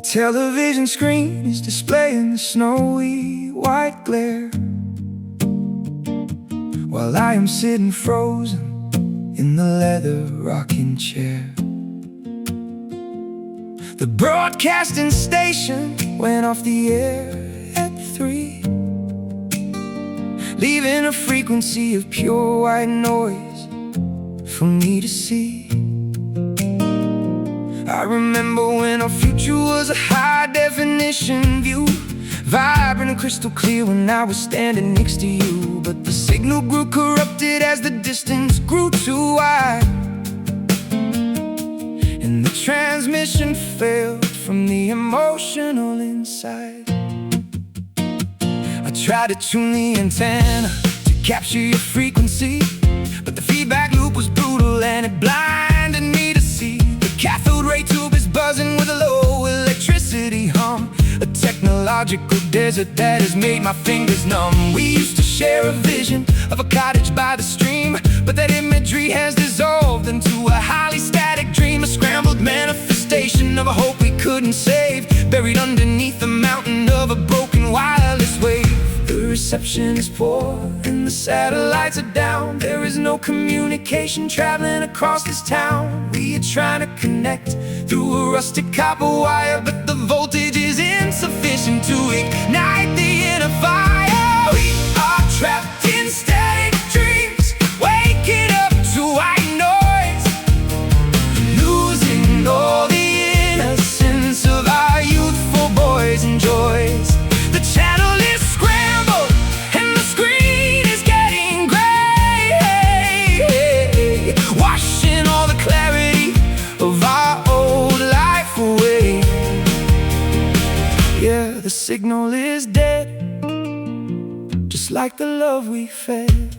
television screen is displaying the snowy white glare, while I am sitting frozen in the leather rocking chair. The broadcasting station went off the air at 3, leaving a frequency of pure white noise for me to see. I remember when our future was a high-definition view, vibrant and crystal clear when I was standing next to you. But the signal grew corrupted as the distance grew too wide, and the transmission failed from the emotional inside. I tried to tune the antenna to capture your frequency, but the feedback loop was brutal and it blinded me to see. The cathode ray tube is buzzing with a low electricity hum, a technological desert that has made my fingers numb. We used to share a vision of a cottage by the stream, but that imagery has dissolved into a highly static dream, a scrambled manifestation of a hope we couldn't save, buried underneath the mountain of a broken wireless wave. The reception is poor and the satellites are down. There is no communication traveling across this town. We are trying to connect through a rusted copper wire, but the voltage is insufficient to ignite the inner fire. We are trapped in static dreams, waking up to white noise, losing all the innocence of our youthful boys and joys. The channel is scrambled and the screen is getting gray, washing all the clarity of our old life away. Yeah, the signal is dead, just like the love we fed.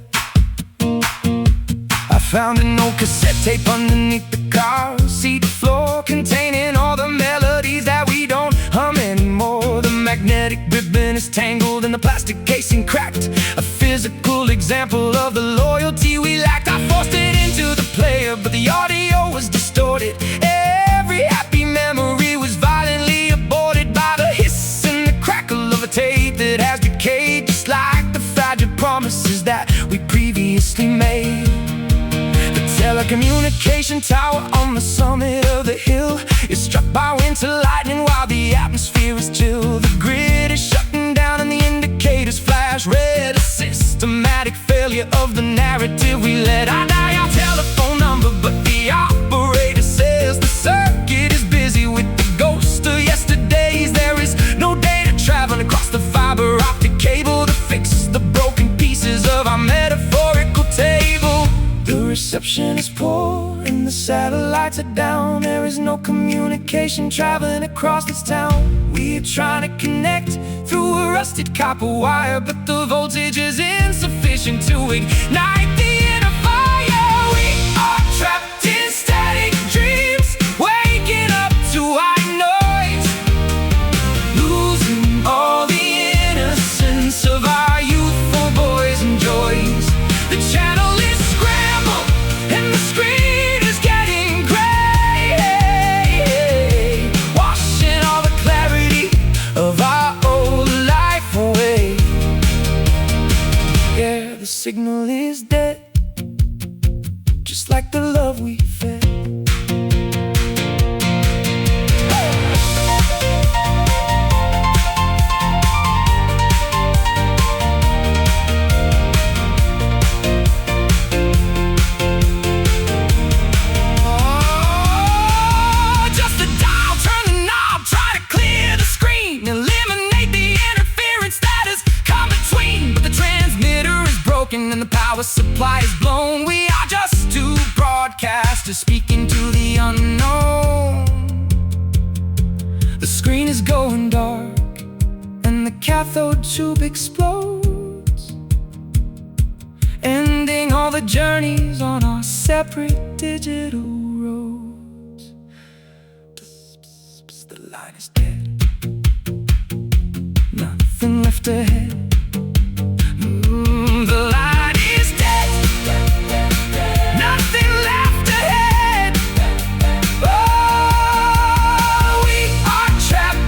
I found an old cassette tape underneath the car seat floor, containing all the melodies that we don't hum anymore. The magnetic ribbon is tangled and the plastic casing cracked, a physical example of the loyalty we lacked. I forced it into the player, but the audio was distorted. Every happy memory was violently aborted by the hiss and the crackle of a tape that has decayed, just like the fragile promises that we previously made. The telecommunication tower on the summit of the hill is struck by winter lightning while the atmosphere is chill. The grid is shutting down and the indicators flash red, a systematic failure of the narrative we led. I dial our telephone number, but the operator says the circuit is busy with the ghost of yesterdays. There is no data traveling across the fiber optic cable to fix the broken pieces of our metaphorical table. The reception is poor and the satellites are down. There is no communication traveling across this town. We are trying to connect through a rusted copper wire, but the voltage is insufficient to ignite the inner fire. We are trapped in static dreams, waking up to white noise, losing all the innocence of our youthful boys and joys. The channel is scrambled and the screen is getting gray, washing all the clarity of our old life away. Yeah, the signal is dead, just like the love we fed. And the power supply is blown. We are just two broadcasters speaking to the unknown. The screen is going dark and the cathode tube explodes, ending all the journeys on our separate digital roads. The line is dead, nothing left ahead. The line is dead, nothing left ahead. Oh, we are trapped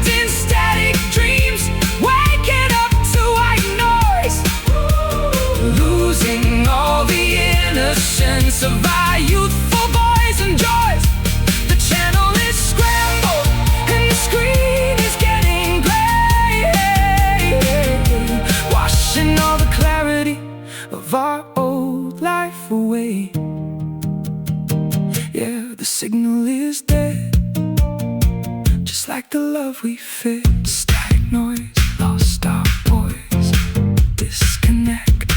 like the love we fit. Static noise, lost our voice, disconnect.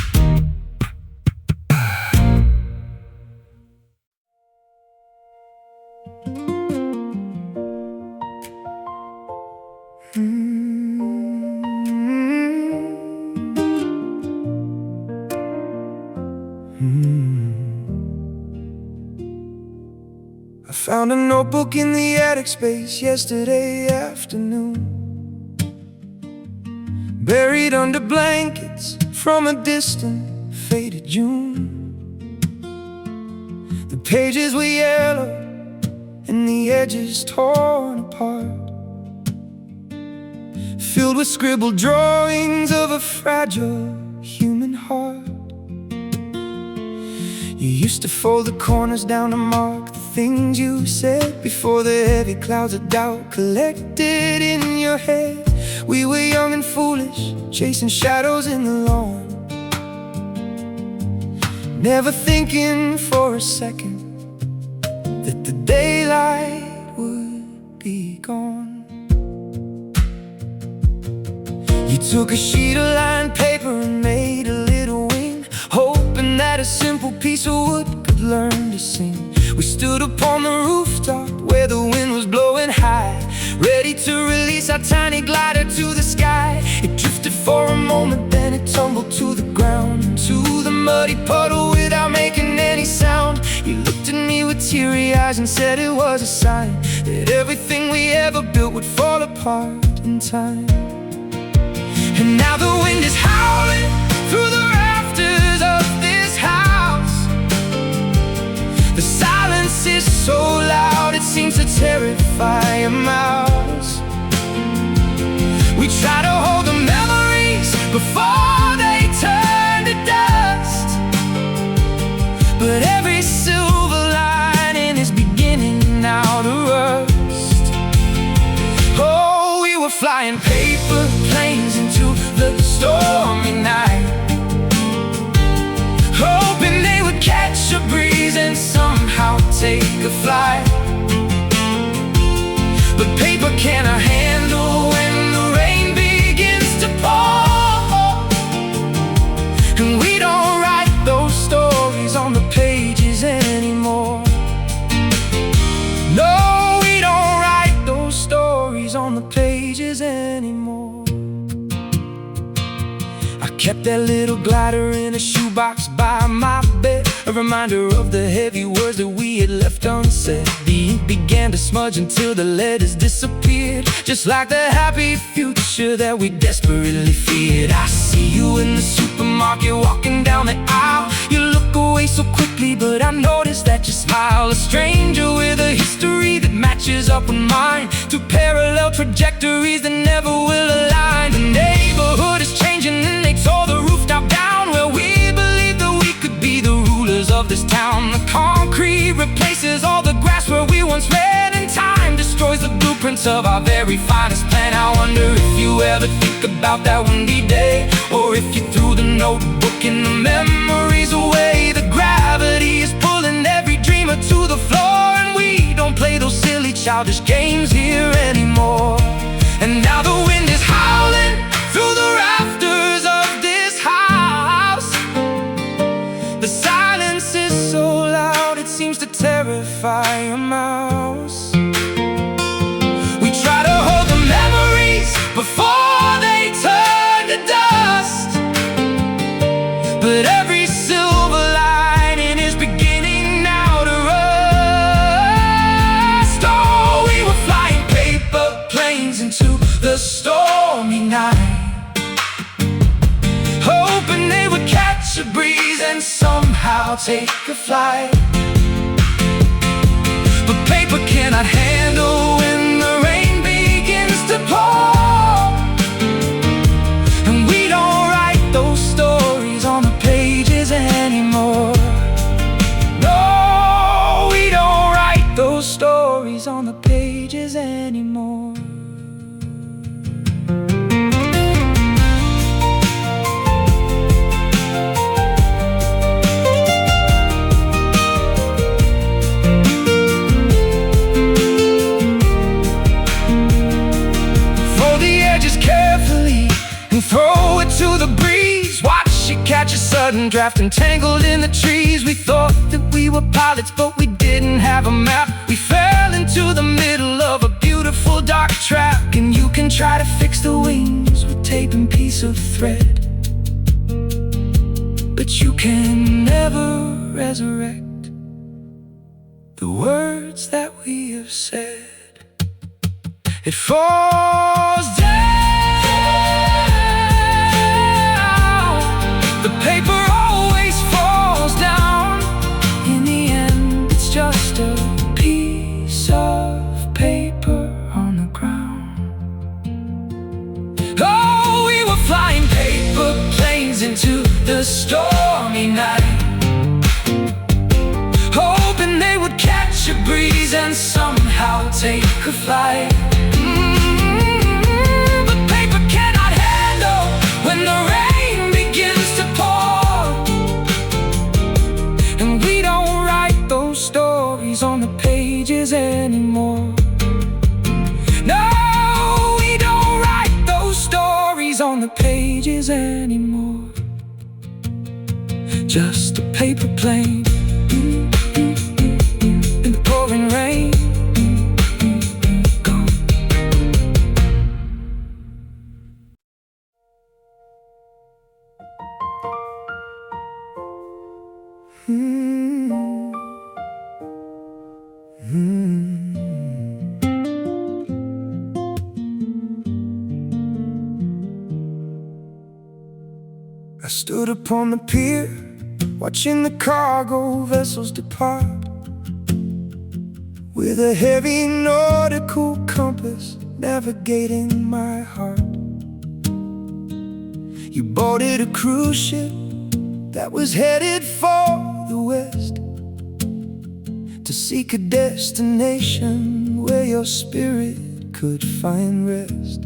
I found a notebook in the attic space yesterday afternoon, buried under blankets from a distant, faded June. The pages were yellow and the edges torn apart, filled with scribbled drawings of a fragile human heart. You used to fold the corners down to mark the things you said before the heavy clouds of doubt collected in your head. We were young and foolish, chasing shadows in the lawn, never thinking for a second that the daylight would be gone. You took a sheet of lined paper and made a little wing, hoping that a simple piece of wood could learn to sing. We stood upon the rooftop where the wind was blowing high, ready to release our tiny glider to the sky. It drifted for a moment, then it tumbled to the ground, into the muddy puddle without making any sound. You looked at me with teary eyes and said it was a sign that everything we ever built would fall apart in time. And now the wind is howling through the rafters of this house. The silence is so loud it seems to terrify a mouse. We try to hold the memories before they turn to dust, but every silver lining is beginning now to rust. Oh, we were flying paper planes into the stormy night, hoping they would catch a breeze and somehow take a flight. But paper cannot handle when the rain begins to pour, and we don't write those stories on the pages anymore. No, we don't write those stories on the pages anymore. I kept that little glider in a shoebox by my bed, a reminder of the heavy words that we had left unsaid. The ink began to smudge until the letters disappeared, just like the happy future that we desperately feared. I see you in the supermarket walking down the aisle. You look away so quickly, but I noticed that you smile. A stranger with a history that matches up with mine, two parallel trajectories that never will align. The neighborhood is changing and they tore the rooftop down, where we believed that we could be the rulers of this town. The concrete replaces all the grass where we once ran, and time destroys the blueprints of our very finest plan. I wonder if you ever think about that windy day, or if you threw the notebook and the memories away. The gravity is pulling every dreamer to the floor, and we don't play those silly childish games here anymore. And now the wind is howling through the rafters of this house. The silence is so loud it seems to terrify a mouse. We try to hold the memories before they turn to dust, but every silver lining is beginning now to rust. Oh, we were flying paper planes into the stormy night, hoping they would catch a breeze and somehow take a flight. But paper cannot handle when the rain begins to pour, and we don't write those stories on the pages anymore. No, we don't write those stories on the pages anymore. sudden draft entangled in the trees. We thought that we were pilots, but we didn't have a map. We fell into the middle of a beautiful dark track. And you can try to fix the wings with tape and piece of thread, but you can never resurrect the words that we have said. It falls down, the paper always falls down. In the end, it's just a piece of paper on the ground. Oh, we were flying paper planes into the stormy night, hoping they would catch a breeze and somehow take a flight. But paper cannot handle when the rain begins to pour, and we don't write those stories on the pages anymore. No, we don't write those stories on the pages anymore. Just a paper plane in the pouring rain. Gone. I stood upon the pier, watching the cargo vessels depart, with a heavy nautical compass navigating my heart. You boarded a cruise ship that was headed for the west, to seek a destination where your spirit could find rest.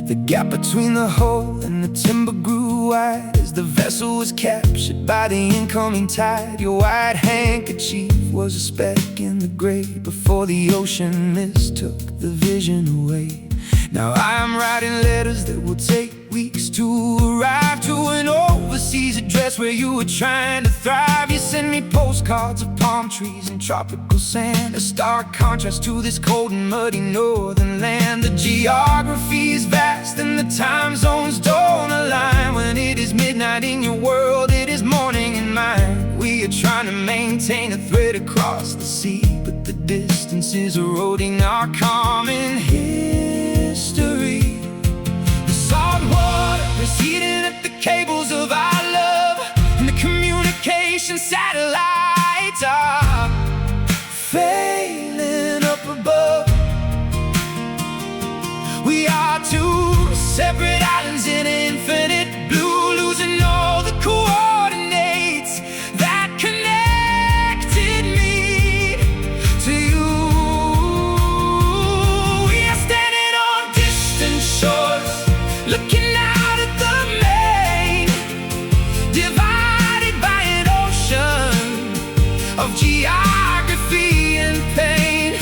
The gap between the hull and the timber grew wide as the vessel was captured by the incoming tide. Your white handkerchief was a speck in the gray before the ocean mistook the vision away. Now I'm writing letters that will take weeks to arrive to an overseas address where you were trying to thrive. You send me postcards of palm trees and tropical sand, a stark contrast to this cold and muddy northern land. The geography is vast and the time zones don't align. When it is midnight in your world, it is morning in mine. We are trying to maintain a thread across the sea, but the distance is eroding our common history. The salt water is heating up the cables of our love, and the communication satellites are failing up above. We are two separate islands in infinite blue, losing all the coordinates that connected me to you. We are standing on distant shores, looking out at the main, divided by an ocean of geography and pain.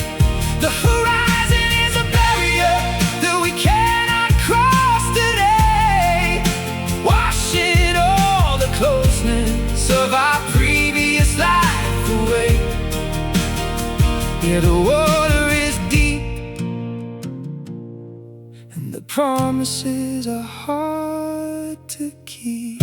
The horizon is a barrier that we cannot cross today, washing all the closeness of our previous life away. Yeah, the water is deep and the promises are hard to keep.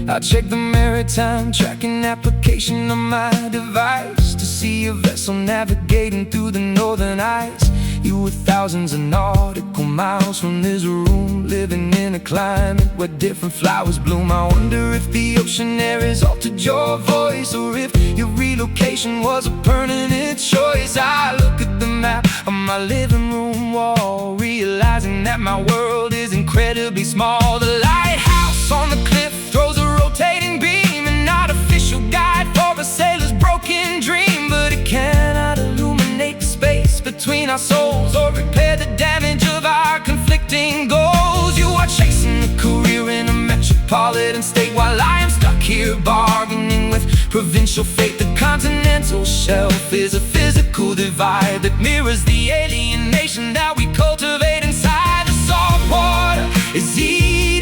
I check the maritime tracking application on my device to see a vessel navigating through the northern ice. You were thousands of nautical miles from this room, living in a climate where different flowers bloom. I wonder if the ocean air has altered your voice, or if your relocation was a permanent choice. I look at the map on my living room wall, realizing that my world is incredibly small. The lighthouse on the cliff throws a rotating beam, an artificial guide for a sailor's broken dream, but it cannot illuminate the space between our souls or repair the damage of our conflicting goals. You are chasing a career in a metropolitan state, while I am stuck here bargaining with provincial fate. The continental shelf is a physical divide that mirrors the alienation that we cultivate inside. The salt water is easy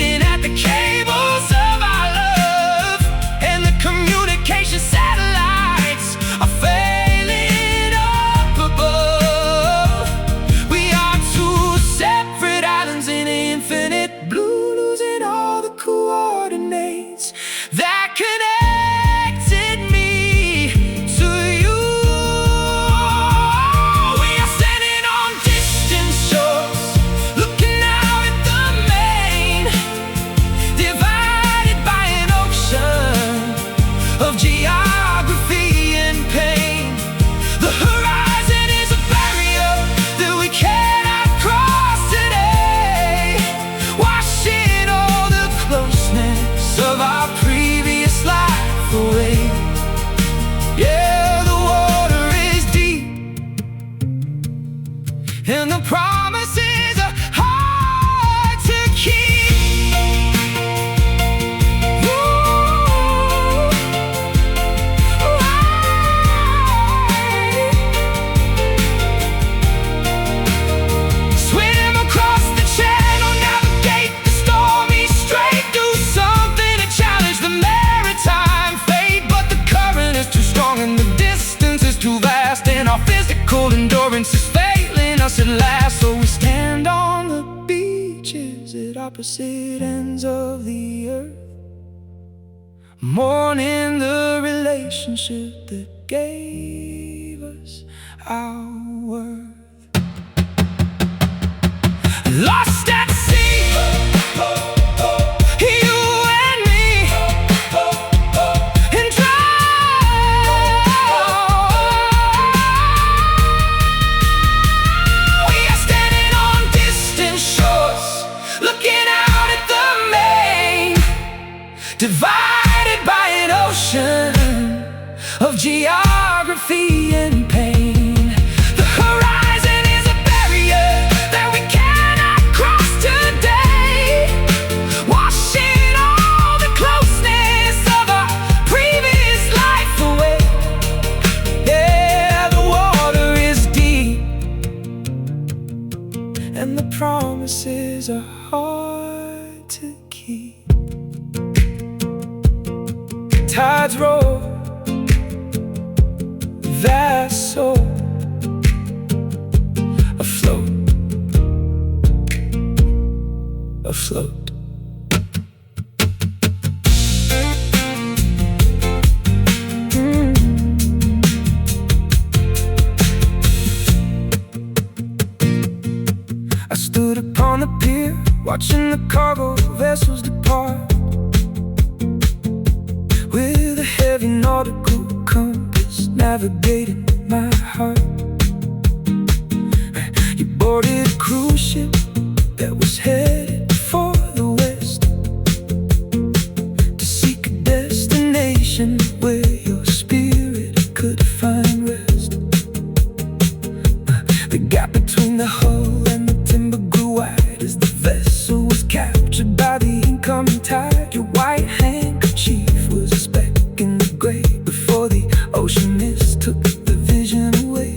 our physical endurance is failing us at last. So we stand on the beaches at opposite ends of the earth, mourning the relationship that gave us our worth. Lost at sea, you and me, and we are standing on distant shores, looking out at the main, divided by an ocean of geography and pain. The horizon is a barrier that we cannot cross today, washing all the closeness of our previous life away. Yeah, the water is deep, and the promises are hard to keep. Tides roll, vessel afloat, afloat. I stood upon the pier, watching the cargo vessels depart, with a heavy nautical compass navigating my heart. You boarded a cruise ship that was headed for the west, to seek a destination where your spirit could find rest. The gap between the hull and the timber grew wide as the vessel was captured by the incoming tide. Your white handkerchief was a speck in the gray before the ocean mist took the vision away.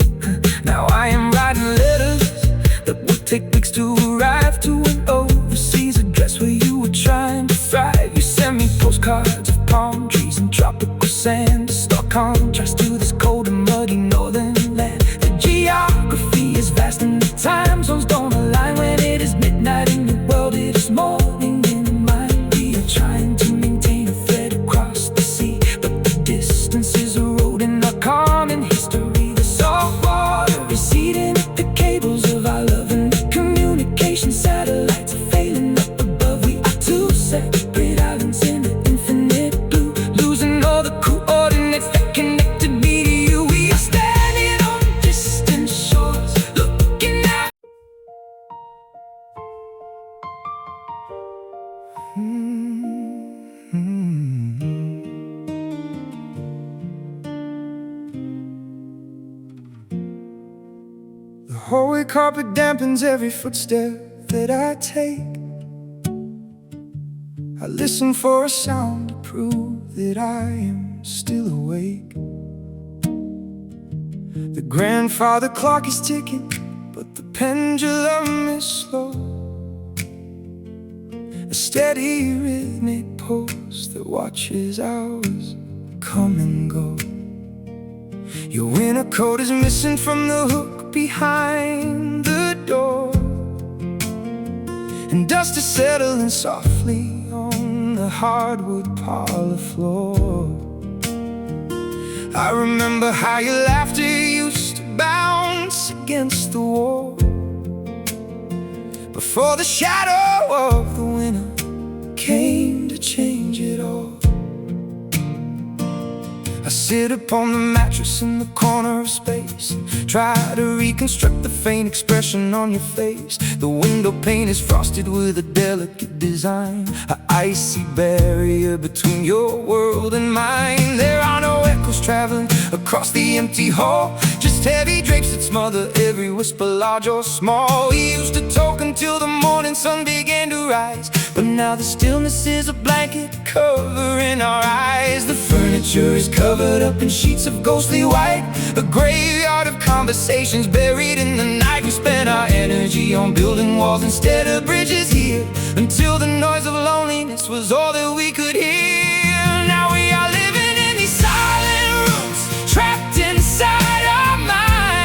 Now I am writing letters that will take weeks to arrive to an overseas address where you were trying to thrive. You sent me postcards of palm trees and tropical sand, a stark contrast to this cold and muddy northern land. The geography is vast and the time zones don't align. When it is midnight in your world, it is morning in mine. We are trying to maintain a thread across the sea, but the distance is eroding our common history. The salt water is eating up the cables of our love, and the communication satellites are failing up above. We are two separate islands in the infinite blue, losing all the coordinates that connected me to you. We are standing on distant shores, looking out. The holy carpet dampens every footstep that I take. I listen for a sound to prove that I am still awake. The grandfather clock is ticking, but the pendulum is slow, a steady rhythmic pulse that watches hours come and go. Your winter coat is missing from the hook behind the door, and dust is settling softly on the hardwood parlor floor. I remember how your laughter used to bounce against the wall before the shadow of the winter came to change it all. I sit upon the mattress in the corner of space and try to reconstruct the faint expression on your face. The window pane is frosted with a delicate design, an icy barrier between your world and mine. There are no echoes traveling across the empty hall, just heavy drapes that smother every whisper, large or small. We used to talk until the morning sun began to rise, but now the stillness is a blanket covering our eyes. The furniture is covered up in sheets of ghostly white, a graveyard of conversations buried in the night. We spent our energy on building walls instead of bridges here, until the noise of loneliness was all that we could hear. Now we are living in these silent rooms, trapped inside our minds.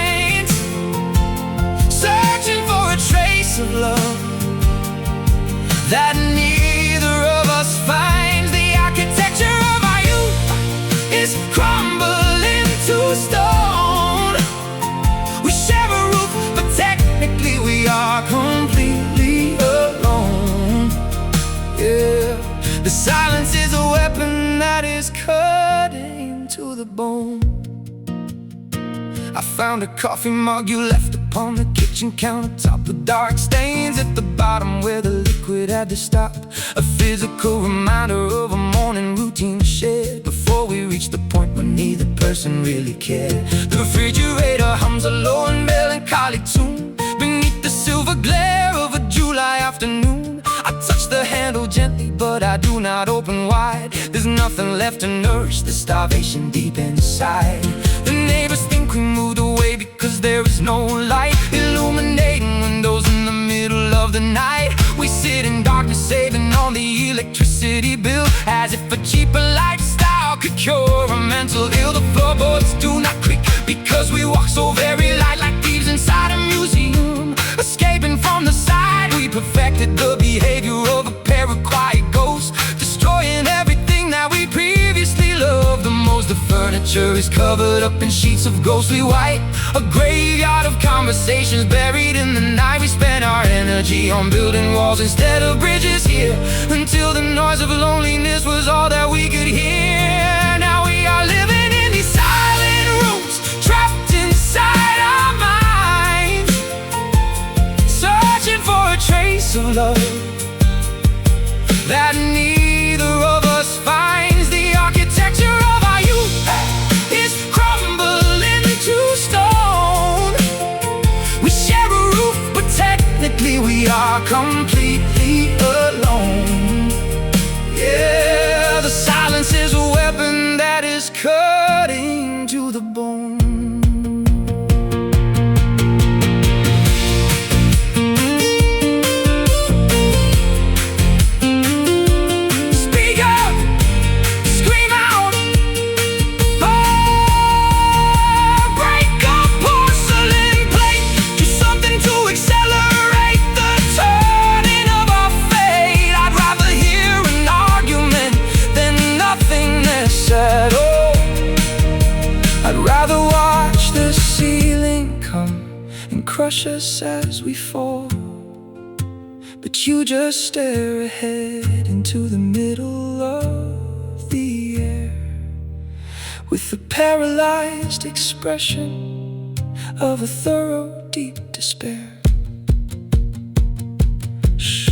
I found a coffee mug you left upon the kitchen countertop, the dark stains at the bottom where the liquid had to stop. A physical reminder of a morning routine shared before we reached the point where neither person really cared. The refrigerator hums a low and melancholy tune beneath the silver glare of a July afternoon. I touch the handle gently, but I do not open wide. There's nothing left to nourish the starvation deep inside. The neighbors think we moved away because there is no light illuminating windows in the middle of the night. We sit in darkness saving on the electricity bill, as if a cheaper lifestyle could cure a mental ill. The floorboards do not creak because we walk so very light, like thieves inside a museum, escaping from the side. We perfected the behavior of a pair of quiet ghosts, destroying everything that we previously loved the most. The furniture is covered up in sheets of ghostly white, a graveyard of conversations buried in the night. We spent our energy on building walls instead of bridges here, until the noise of loneliness was all that we could hear. Now we are living in these silent rooms, trapped inside our minds, searching for a trace of love that neither of us finds. The architecture of our youth is crumbling to stone. We share a roof, but technically we are completely alone. Yeah, the silence is a weapon that is cutting to the bone. Crush us as we fall, but you just stare ahead into the middle of the air with the paralyzed expression of a thorough deep despair. Shh,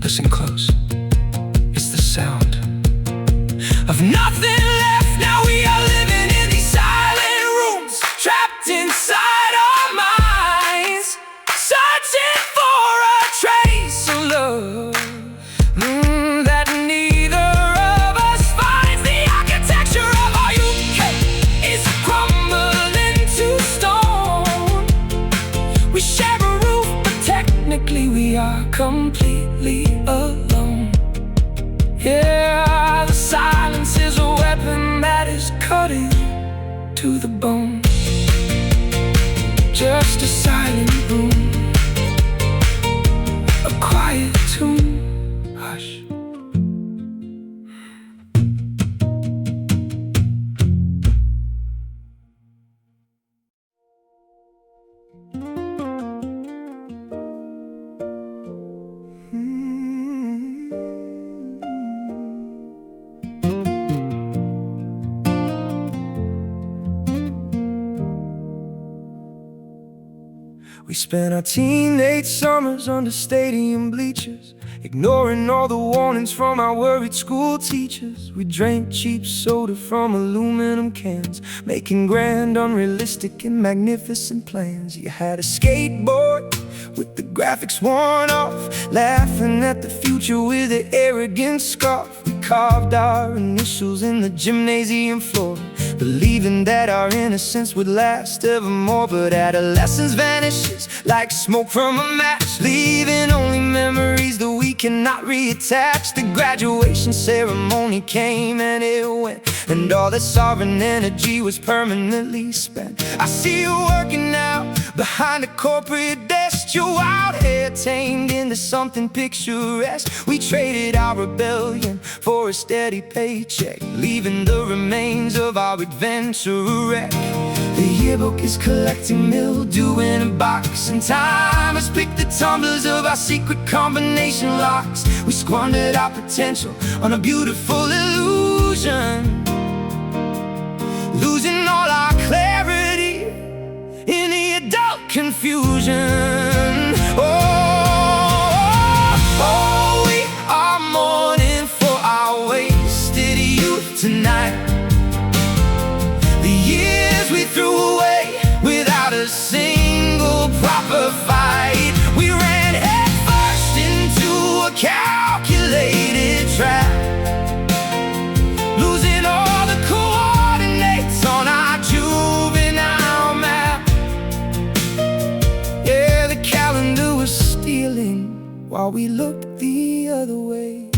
listen close. It's the sound of nothing left. Now we are living in these silent rooms, trapped inside our minds, searching for a trace of love that neither of us finds. The architecture of our UK is crumbling to stone. We share a roof, but technically we are completely alone. Yeah, the silence is a weapon that is cutting to the bone. Just a silent room, a quiet tune, hush. We spent our teenage summers under stadium bleachers, ignoring all the warnings from our worried school teachers. We drank cheap soda from aluminum cans, making grand, unrealistic and magnificent plans. You had a skateboard with the graphics worn off, laughing at the future with an arrogant scoff. We carved our initials in the gymnasium floor, believing that our innocence would last evermore. But adolescence vanishes like smoke from a match, leaving only memories that we cannot reattach. The graduation ceremony came and it went, and all that sovereign energy was permanently spent. I see you working out behind a corporate desk, your wild hair tamed into something picturesque. We traded our rebellion for a steady paycheck, leaving the remains of our adventure a wreck. The yearbook is collecting mildew in a box, and time has picked the tumblers of our secret combination locks. We squandered our potential on a beautiful illusion, losing all our clarity confusion. Oh, we are mourning for our wasted youth tonight. The years we threw away without a single proper fight. We ran headfirst into a calculated trap, losing all the coordinates on our juvenile map. Yeah, the calendar was stealing while we looked the other way.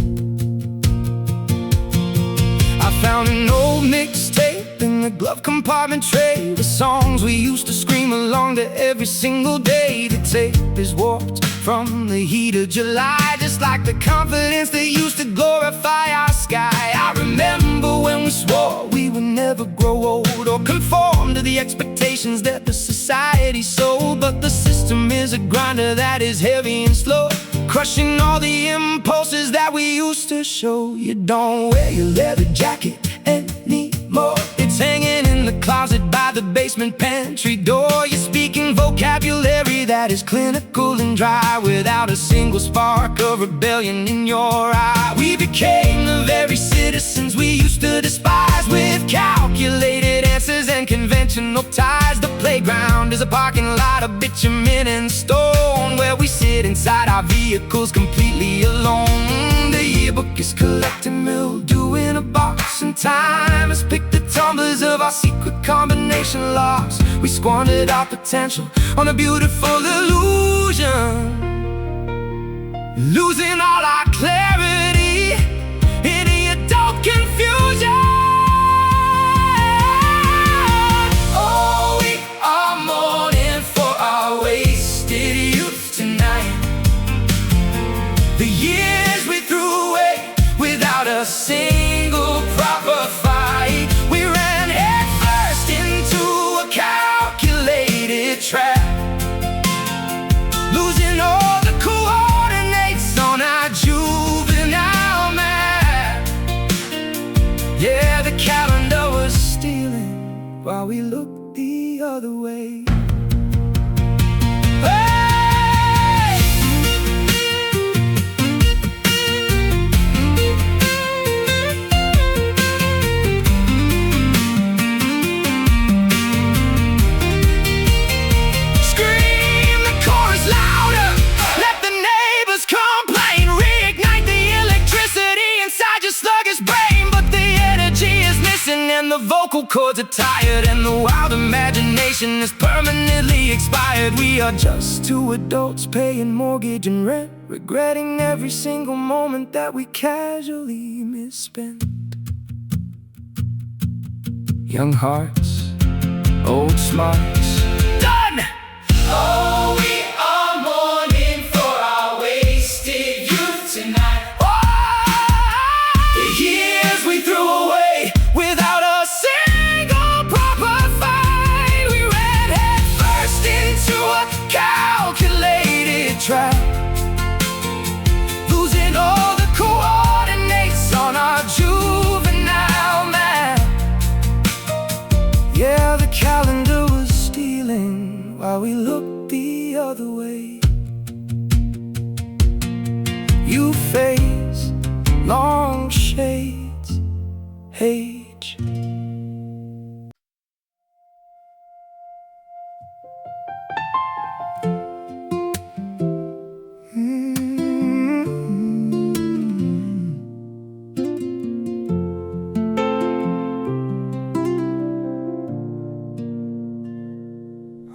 I found an old mixtape in the glove compartment tray, the songs we used to scream along to every single day. The tape is warped from the heat of July, just like the confidence that used to glorify our sky. I remember when we swore we would never grow old or conform to the expectations that the society sold. But the system is a grinder that is heavy and slow, crushing all the impulses that we used to show. You don't wear your leather jacket anymore, it's hanging in the closet by the basement pantry door. You're speaking vocabulary that is clinical and dry, without a single spark of rebellion in your eye. We became the very citizens we used to despise, with calculated answers and conventional ties. The playground is a parking lot of bitumen and stone, where we sit inside our vehicles completely alone. The yearbook is collecting mildew in a box, and time has picked the tumblers of our secret combination locks. We squandered our potential on a beautiful illusion, losing all our clarity in the adult confusion. Oh, we are mourning for our wasted youth tonight. The years we threw away without a single proper fight. We ran headfirst into a calculated trap, losing all the coordinates on our juvenile map. Yeah, the calendar was stealing while we looked the other way. And the vocal cords are tired, and the wild imagination is permanently expired. We are just two adults paying mortgage and rent, regretting every single moment that we casually misspent. Young hearts, old smarts, done! Oh, we are mourning for our wasted youth tonight. The years we threw away without a single proper fight. We ran headfirst into a calculated trap, losing all the coordinates on our juvenile map. Yeah, the calendar was stealing while we looked the other way. You face long shades, age.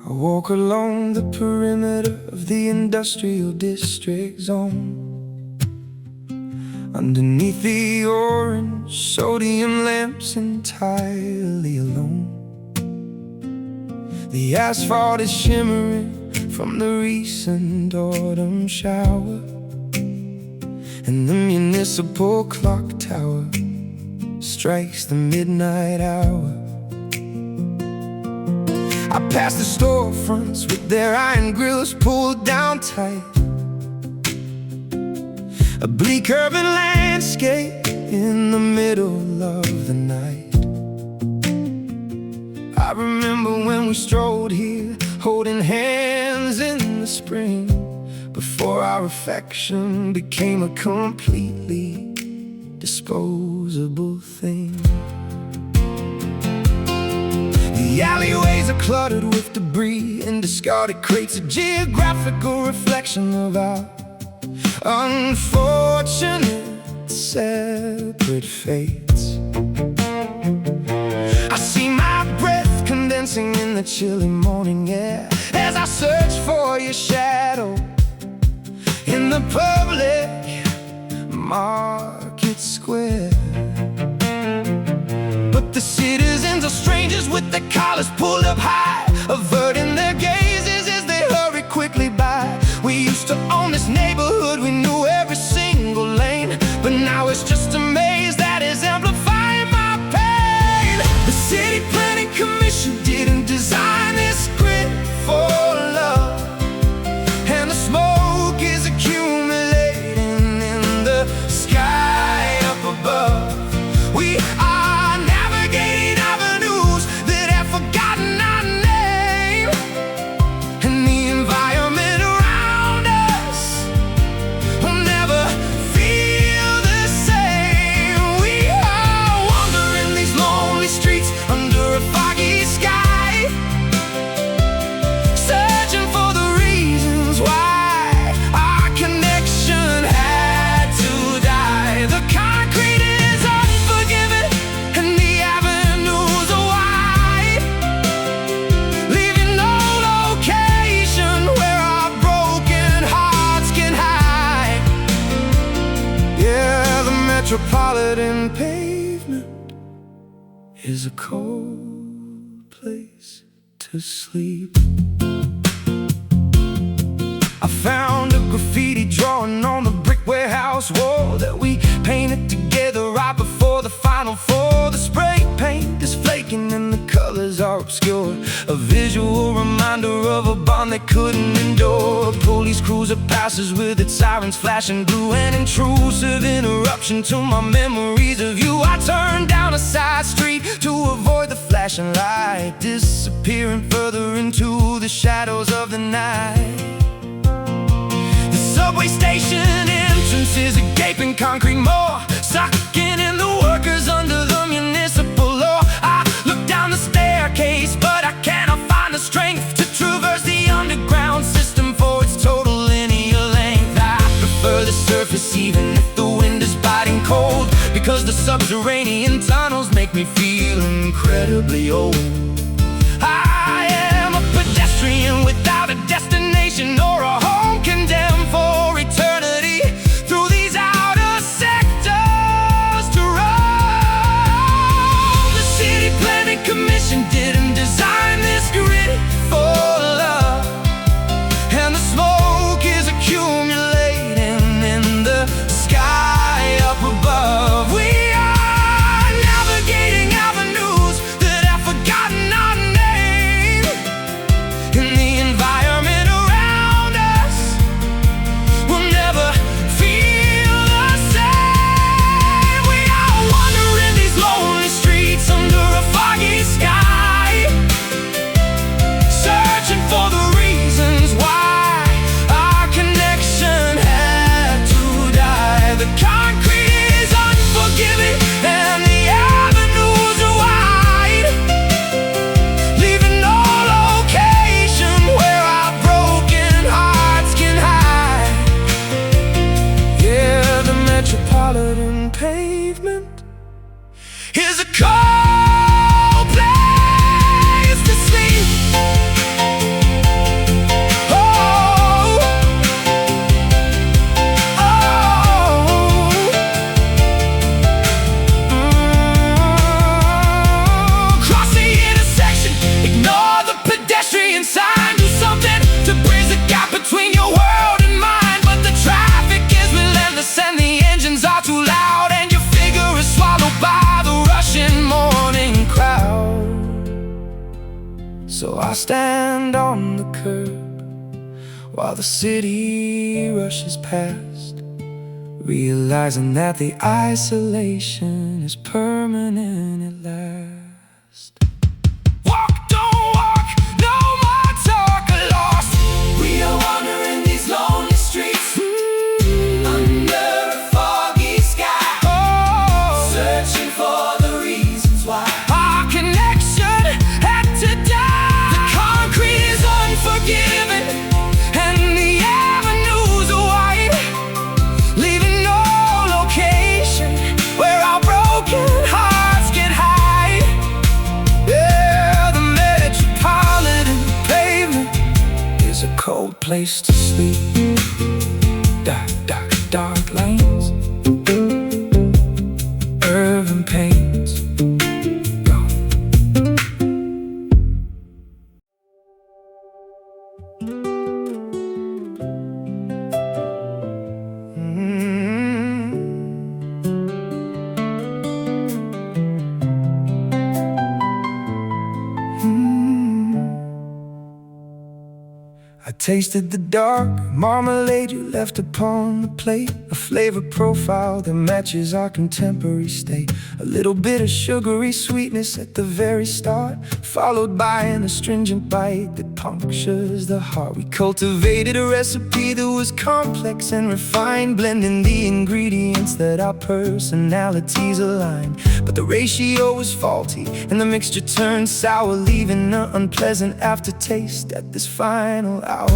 I walk along the perimeter of the industrial district zone, underneath the orange sodium lamps, entirely alone. The asphalt is shimmering from the recent autumn shower, and the municipal clock tower strikes the midnight hour. I pass the storefronts with their iron grills pulled down tight, a bleak urban landscape in the middle of the night. I remember when we strolled here, holding hands was in the spring, before our affection became a completely disposable thing. The alleyways are cluttered with debris and discarded crates, a geographical reflection of our unfortunate separate fates. I see my breath condensing in the chilly morning air as I search for your shadow in the public market square. But the citizens are strangers with their collars pulled up high, averting their gazes as they hurry quickly by. We used to own this neighborhood, we knew every single lane, but now it's just a maze that is amplifying my pain. The City Planning Commission didn't design this grid for love, and the smoke is accumulating in the sky up above. We are navigating avenues that have forgotten our name, and the environment around us will never feel the same. We are wandering these lonely streets under a foggy sky, searching for the reasons why our connection had to die. The concrete is unforgiving and the avenues are wide, leaving no location where our broken hearts can hide. Yeah, the metropolitan pavement is a cold place to sleep. I found a graffiti drawing on the brick warehouse wall that we painted together right before the final four. The spray paint is flaking and the colors are obscure, a visual reminder of a bond they couldn't endure. A police cruiser passes with its sirens flashing blue, an intrusive interruption to my memories of you. I turned down a side street to avoid the flashing light, disappearing further into the shadows of the night. Subway station entrance is a gaping concrete maw, sucking in the workers under the municipal law. I look down the staircase, but I cannot find the strength to traverse the underground system for its total linear length. I prefer the surface even if the wind is biting cold, because the subterranean tunnels make me feel incredibly old. I am a pedestrian without a destination or a home, condemned for eternity through these outer sectors to roam. The City Planning Commission didn't design this grid for love, and the smoke is accumulating in the sky up above. We are navigating avenues that have forgotten our name, and the environment around us will never feel the same. We are wandering these lonely streets under a foggy sky, searching for the reasons why our connection had to die. The concrete is unforgiving and the avenues are wide, leaving no location where our broken hearts can hide. Yeah, the metropolitan pavement is a cold place to sleep. Oh, cross the intersection, ignore the pedestrian sign, do something to bridge the gap between your world and mine. But the traffic is relentless and the engines are too loud, and your figure is swallowed by the rushing morning crowd. So I stand on the curb while the city rushes past, realizing that the isolation is permanent at last. Walk, don't walk, no more talk lost. We cold place to sleep. Dark, dark, dark lanes, urban pains gone. I tasted the dark marmalade you left upon the plate, a flavor profile that matches our contemporary state. A little bit of sugary sweetness at the very start, followed by an astringent bite that punctures the heart. We cultivated a recipe that was complex and refined, blending the ingredients that our personalities aligned. But the ratio was faulty and the mixture turned sour, leaving an unpleasant aftertaste at this final hour.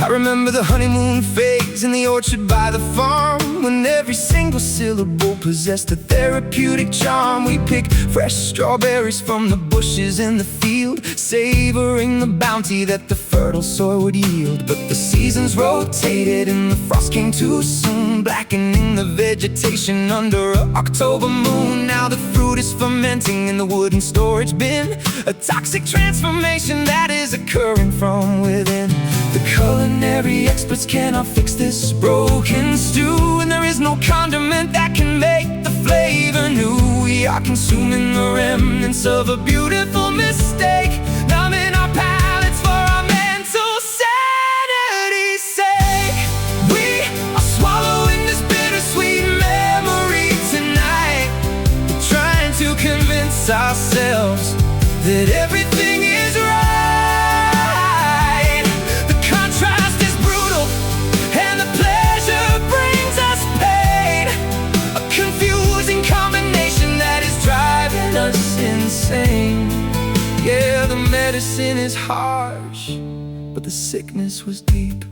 I remember the honeymoon phase in the orchard by the farm, when every single syllable possessed a therapeutic charm. We picked fresh strawberries from the bushes in the field, savoring the bounty that the fertile soil would yield. But the seasons rotated and the frost came too soon, blackening the vegetation under an October moon. Now the fruit is fermenting in the wooden storage bin, a toxic transformation that is occurring from within. The culinary experts cannot fix this broken stew, and there is no condiment that can make the flavor new. We are consuming the remnants of a beautiful mistake, numbing our palates for our mental sanity's sake. We are swallowing this bittersweet memory tonight, trying to convince ourselves that everything is right. Insane. Yeah, the medicine is harsh, but the sickness was deep.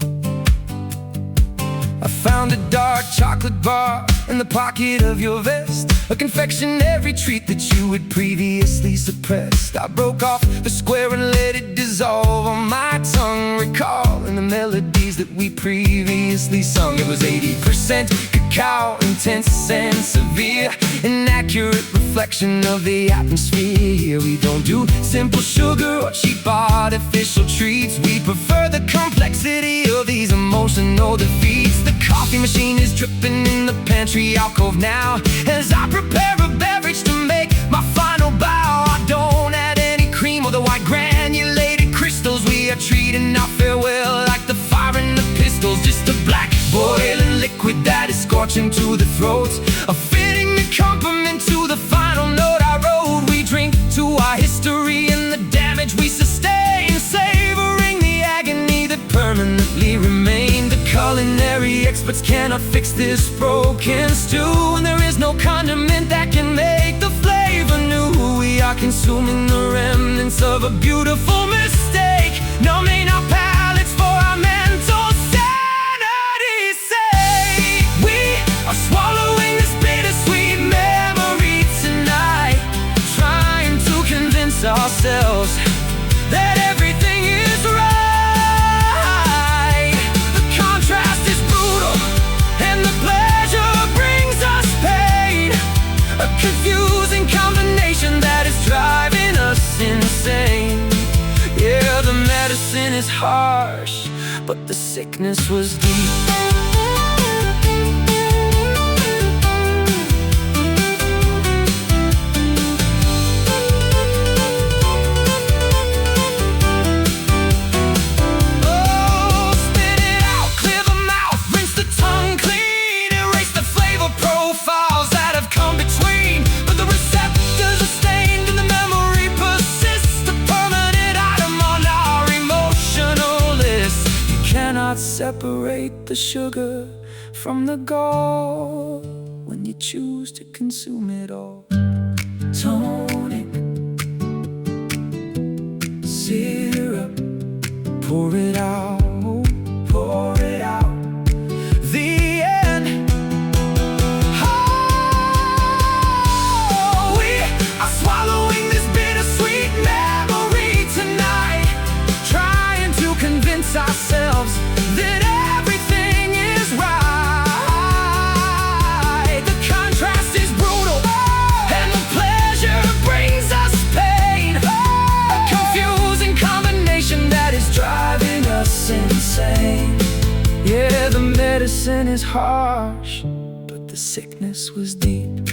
I found a dark chocolate bar in the pocket of your vest, a confectionery treat that you had previously suppressed. I broke off the square and let it dissolve on my tongue, recalling the melodies that we previously sung. It was 80% cacao, intense and severe, an accurate reflection of the atmosphere. We don't do simple sugar or cheap artificial treats, we prefer the complexity of these emotional defeats. The coffee machine is dripping in the pantry alcove now, as I prepare a beverage to make my final bow. I don't add any cream or the white granulated crystals. We are treating our farewell like the fire in the pistols, just a black boiling liquid that is scorching to the throat, a fitting accompaniment to the final note I wrote. We drink to our history and the damage we sustain, savoring the agony that permanently remained. The culinary experts cannot fix this broken stew, and there is no condiment that can make the flavor new. We are consuming the remnants of a beautiful mistake, numbing our palates for our mental sanity's sake. We are swallowing this bittersweet memory tonight, trying to convince ourselves that everything is right. The contrast is brutal and the pleasure brings us pain, a confusing combination that is driving us insane. Yeah, the medicine is harsh, but the sickness was deep. Separate the sugar from the gall when you choose to consume it all. Tonic, syrup, pour it out, pour it out. The end. Oh, we are swallowing this bittersweet memory tonight, medicine is harsh, but the sickness was deep.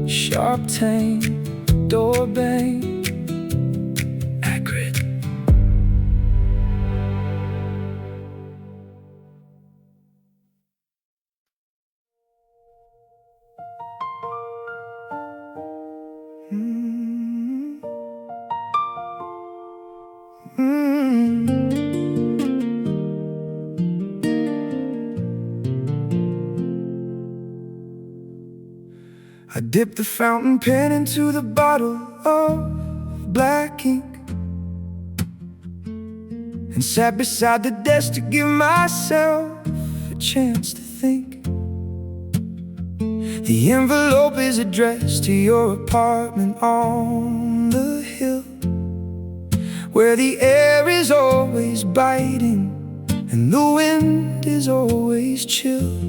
Sharp tang, door bang, acrid. I dipped the fountain pen into the bottle of black ink and sat beside the desk to give myself a chance to think. The envelope is addressed to your apartment on the hill, where the air is always biting and the wind is always chill.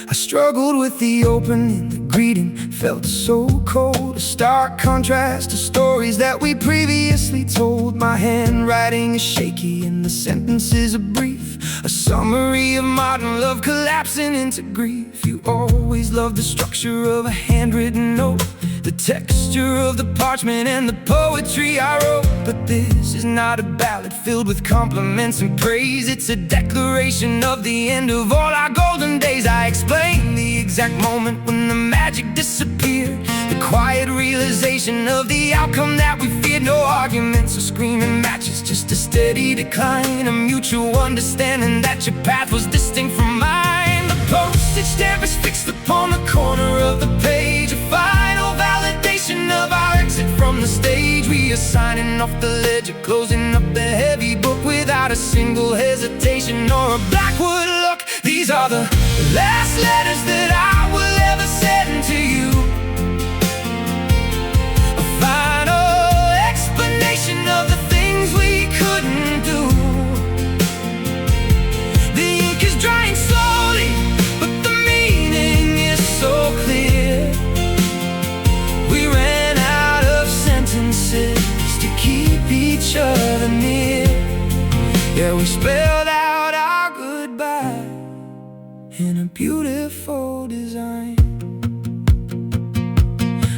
I struggled with the opening, the greeting felt so cold, a stark contrast to stories that we previously told. My handwriting is shaky and the sentences are brief, a summary of modern love collapsing into grief. You always loved the structure of a handwritten note, the texture of the parchment and the poetry I wrote. But this is not a ballad filled with compliments and praise. It's a declaration of the end of all our golden days. I explain the exact moment when the magic disappeared, the quiet realization of the outcome that we feared. No arguments or screaming matches, just a steady decline, a mutual understanding that your path was distinct from mine. The postage stamp is fixed upon the corner of the page, a final validation of our exit from the stage. We are signing off the ledger, closing up the heavy book without a single hesitation or a backward look. These are the last letters that I will ever send to you, a final explanation of the things we couldn't do. The ink is drying slowly, but the meaning is so clear. We ran out of sentences to keep each other near. Yeah, we spelled out our goodbye in a beautiful design.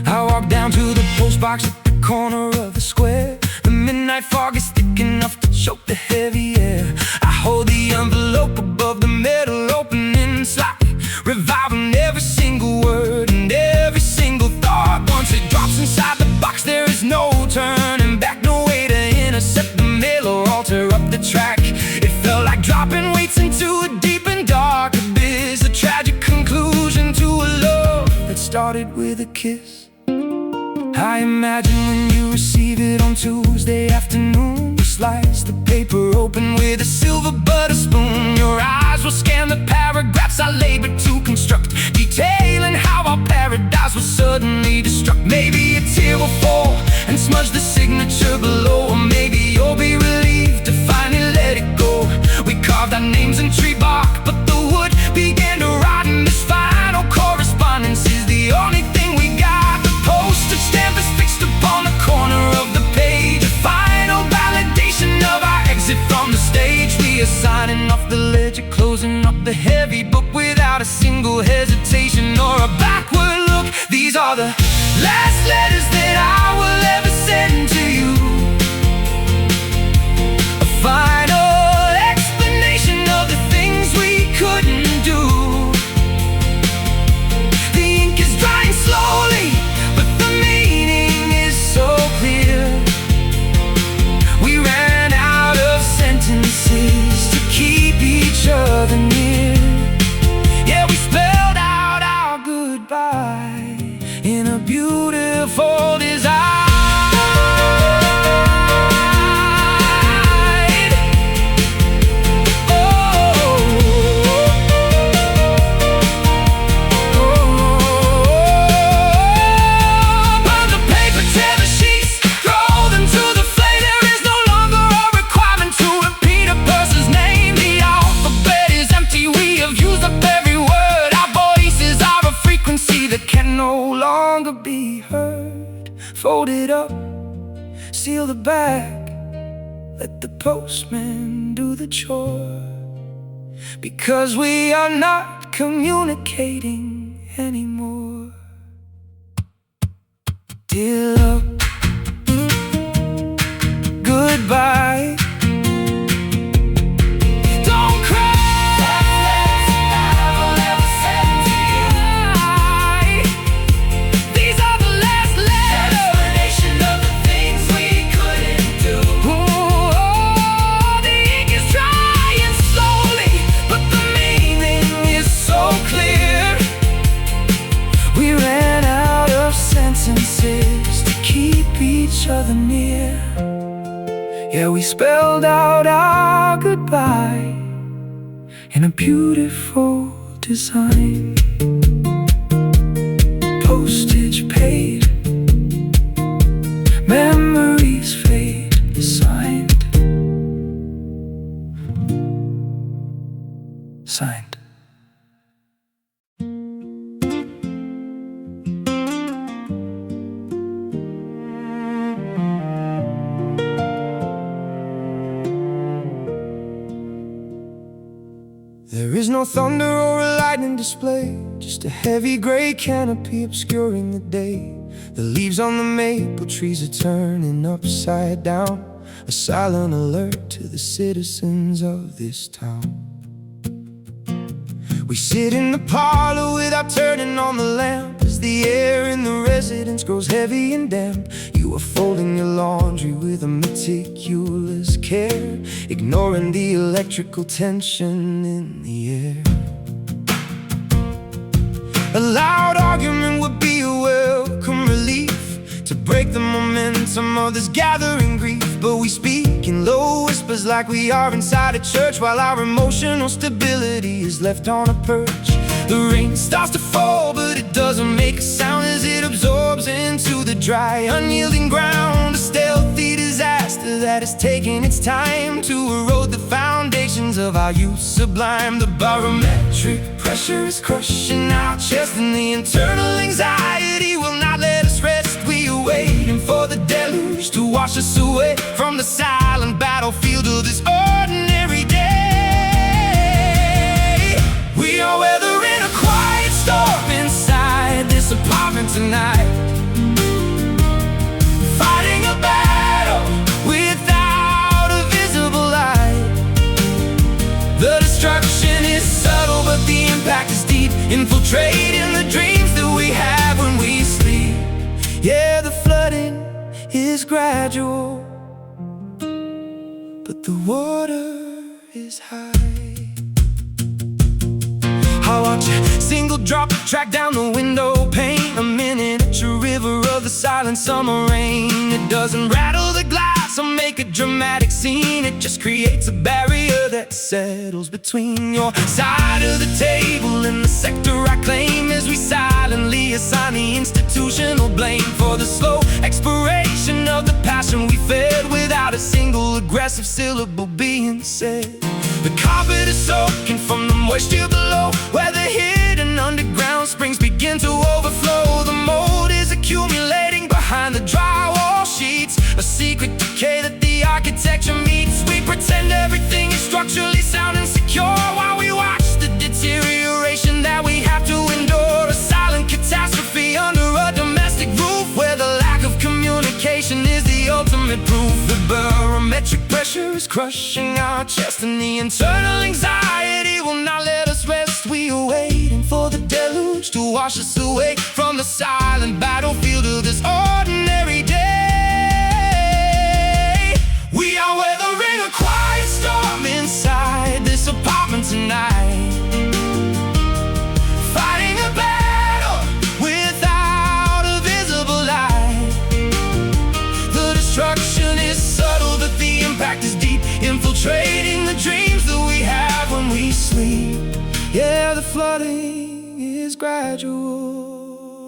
I walked down to the postbox at the corner of the square. The midnight fog is thick enough to choke the heavy air. I hold the envelope above the metal opening slot, reviving every single word and every single thought. Once it drops inside the box, there is no turning back, no way to intercept the mail or alter up the track. It felt like dropping weights into a deep and dark abyss, a tragic conclusion to a love that started with a kiss. I imagine when you receive it on Tuesday afternoon, you slice the paper open with a silver butter spoon. Your eyes will scan the paragraphs I labored to construct, detailing how our paradise was suddenly destruct. Maybe a tear will fall and smudge the signature below, or maybe you'll be relieved to finally let it go. We carved our names in tree bark, but the wood began to rot, and this final correspondence is the only thing we got. The postage stamp is fixed upon the corner of the page, a final validation of our exit from the stage. We are signing off the ledger, closing up the heavy book without a single hesitation or a backward look. These are the last letters that I will ever send to you, a final explanation of the things we couldn't do. The ink is drying slowly, but the meaning is so clear. We ran out of sentences to keep each other near. Yeah, we spelled out our goodbye in a beautiful design. Fold it up, seal the bag, let the postman do the chore. because we are not communicating anymore. Dear love, goodbye. Don't cry. I'll never send to you. These are the last letters. Explanation of the things we couldn't do. Oh, the ink is drying slowly, but the meaning is so clear. We ran out of sentences to keep each other near. Yeah, we spelled out our goodbye in a beautiful design. Postage paid, memories fade, signed. Signed. There is no thunder or a lightning display, just a heavy gray canopy obscuring the day. The leaves on the maple trees are turning upside down, a silent alert to the citizens of this town. We sit in the parlor without turning on the lamp, as the air in the residence grows heavy and damp. You are folding your laundry with a meticulous care, ignoring the electrical tension in the air. A loud argument would be a welcome relief to break the momentum of this gathering grief. But we speak in low whispers like we are inside a church, while our emotional stability is left on a perch. The rain starts to fall, but it doesn't make a sound as it absorbs into the dry, unyielding ground. A stealthy disaster that is taking its time to erode the foundations of our youth sublime. The barometric pressure is crushing our chest, and the internal anxiety will not let us rest. We are waiting for the deluge to wash us away from the silent battlefield of this ordinary day. We are weathering a quiet storm inside this apartment tonight, fighting a battle without a visible light. The destruction is subtle, but the impact is deep, infiltrating the dreams that we have when we sleep. Yeah, the flooding is gradual, but the water is high. I watch a single drop track down the window pane, a miniature river of the silent summer rain. It doesn't rattle the glass or make a dramatic scene, it just creates a barrier that settles between your side of the table and the sector I claim, as we silently assign the institutional blame for the slow expiration of the passion we fed without a single aggressive syllable being said. The carpet is soaking from the moisture below, where the hidden underground springs begin to overflow. The mold is accumulating behind the drywall sheets, a secret decay that the architecture meets. We pretend everything is structurally sound and secure, while we watch the deterioration that we have to endure. A silent catastrophe under a domestic roof, where the lack of communication is the ultimate proof. The barometric pressure is crushing our chest, and the internal anxiety will not let us rest. We are waiting for the deluge to wash us away from the silent battlefield of this ordinary day. We are weathering a quiet storm inside this apartment tonight, fighting a battle without a visible light. The destruction is subtle, but the impact is deep, infiltrating the dreams that we have when we sleep. Yeah, the flooding is gradual,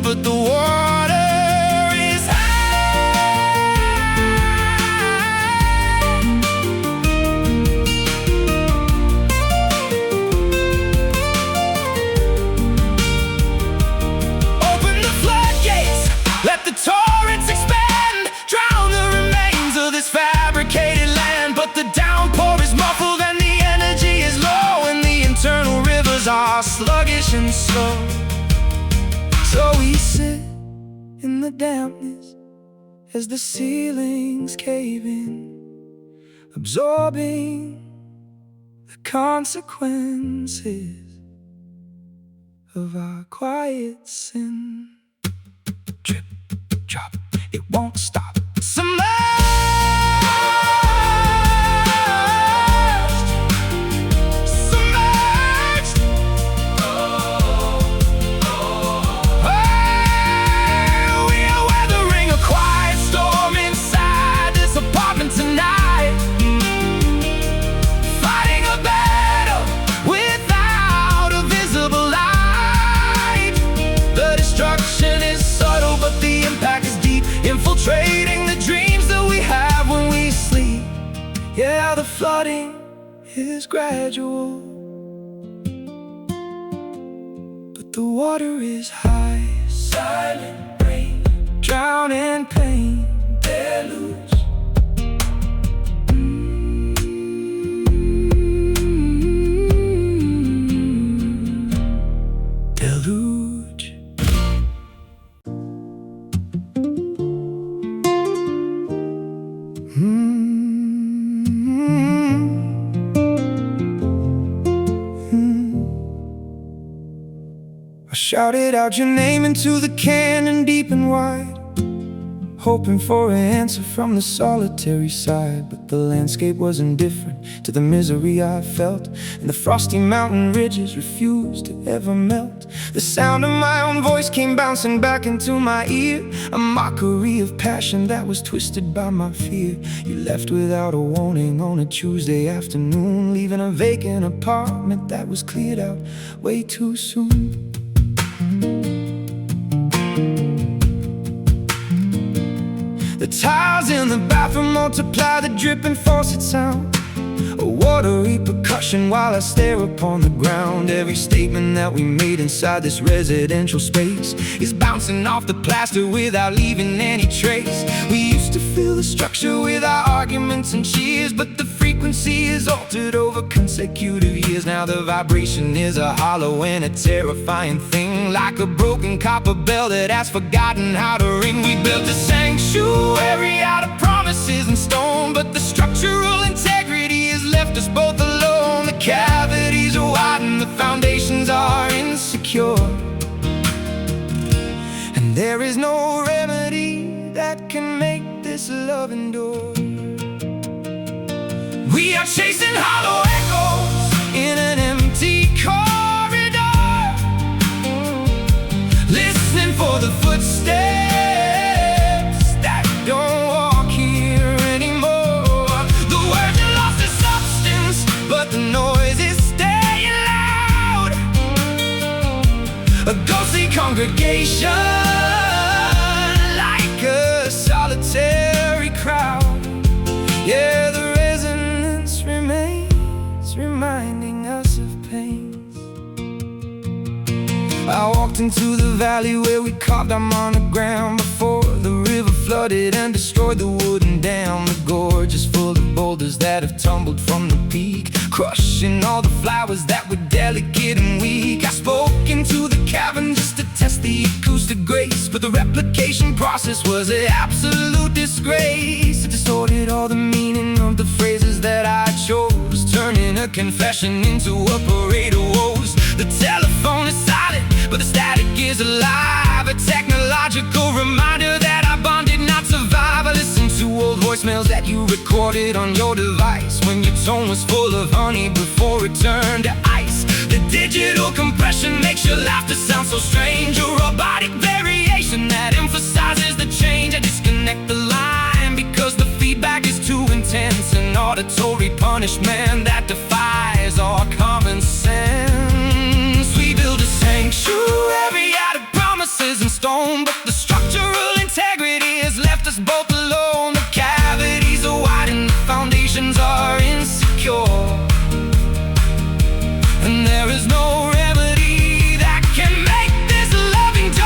but the water is high. Open the floodgates, let the torrents expand, drown the remains of this fabricated land. But the downpour is muffled and the energy the dampness as the ceilings cave in, absorbing the consequences of our quiet sin. Drip, drop, it won't stop. Submerged, submerged. Oh, we are weathering a quiet storm inside this apartment tonight, fighting a battle without a visible light. The destruction is subtle, but the impact is deep, infiltrating the dreams that we have when we sleep. Yeah, the flooding is gradual, but the water is high. Silent rain, drowning pain, deluge. Deluge. I shouted out your name into the cannon deep and wide, hoping for an answer from the solitary side. But the landscape was indifferent to the misery I felt, and the frosty mountain ridges refused to ever melt. The sound of my own voice came bouncing back into my ear, a mockery of passion that was twisted by my fear. You left without a warning on a Tuesday afternoon, leaving a vacant apartment that was cleared out way too soon. The tiles in the bathroom multiply the dripping faucet sound, a watery percussion while I stare upon the ground. Every statement that we made inside this residential space is bouncing off the plaster without leaving any trace. We used to fill the structure with our arguments and cheers, but the frequency is altered over consecutive years. Now the vibration is a hollow and a terrifying thing, like a broken copper bell that has forgotten how to ring. We built a sanctuary out of promises and stone, but the structural integrity has left us both alone. The cavities are wide and the foundations are insecure, and there is no remedy that can make this love endure. We are chasing hollow echoes in an empty corridor, listening for the footsteps that don't walk here anymore. The words are lost their substance, but the noise is staying loud. A ghostly congregation, like a solitary crowd. Yeah, the resonance remains, reminding us of pains. I walked into the valley where we carved our monogram before the river flooded and destroyed the wooden dam. The gorge is full of boulders that have tumbled from the peak, crushing all the flowers that were delicate and weak. I spoke into the cavern just to test the acoustic grace, but the replication process was an absolute disgrace. It distorted all the meaning of the phrases that I chose, turning a confession into a parade of woes. The telephone is silent, but the static is alive, a technological reminder that I bonded, not survive. I listen to old voicemails that you recorded on your device when your tone was full of honey before it turned to ice. The digital compression makes your laughter sound so strange, a robotic variation that emphasizes the change. I disconnect the line because the feedback is too intense, an auditory punishment that defies all common sense. We build a sanctuary out of promises and stone, but the structural integrity has left us both alone. The cavities are wide and the foundations are insecure, and there is no remedy that can make this love endure.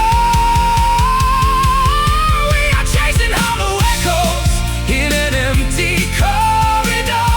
We are chasing hollow echoes in an empty corridor,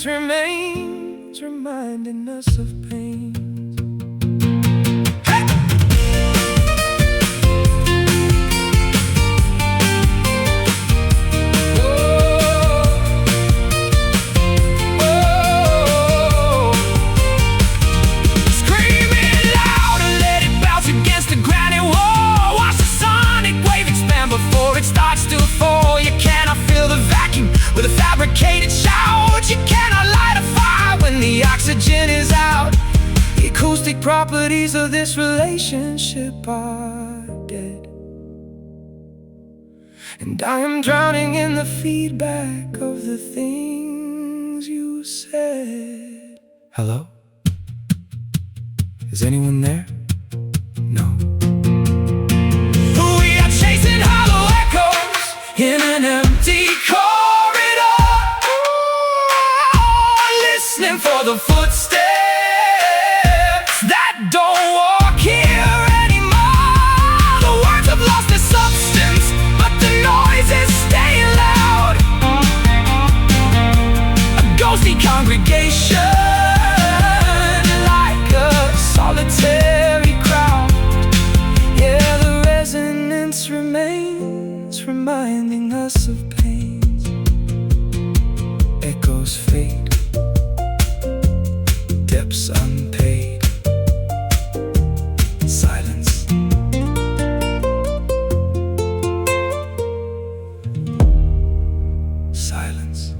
silence remains, reminding us of pain. With a fabricated shout, you cannot light a fire when the oxygen is out. The acoustic properties of this relationship are dead, and I am drowning in the feedback of the things you said. Hello? Is anyone there? No. We are chasing hollow echoes in an empty corridor, listening for the footsteps that don't walk here anymore. The words have lost their substance, but the noise is staying loud. A ghostly congregation, like a solitary crowd. Yeah, the resonance remains, reminding us of pains. Echoes fade, depths unpaid. Silence. Silence.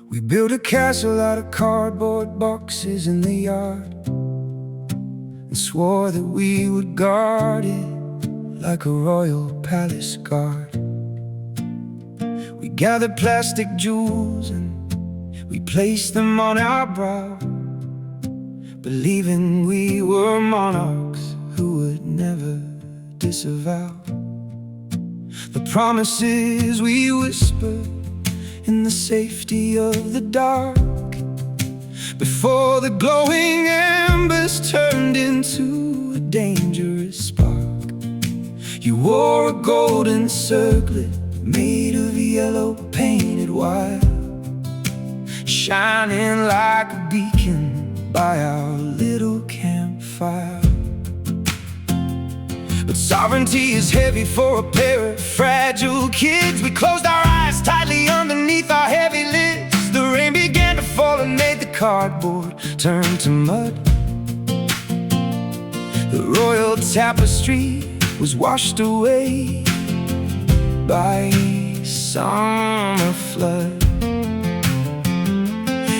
We built a castle out of cardboard boxes in the yard, and swore that we would guard it like a royal palace guard. We gathered plastic jewels and we placed them on our brow, believing we were monarchs who would never disavow the promises we whispered in the safety of the dark, before the glowing embers turned into a dangerous spark. You wore a golden circlet made of yellow painted wire, shining like a beacon by our little campfire. But sovereignty is heavy for a pair of fragile kids. We closed our eyes tightly underneath our heavy lids. The rain began to fall and made the cardboard turn to mud. The royal tapestry was washed away by summer flood.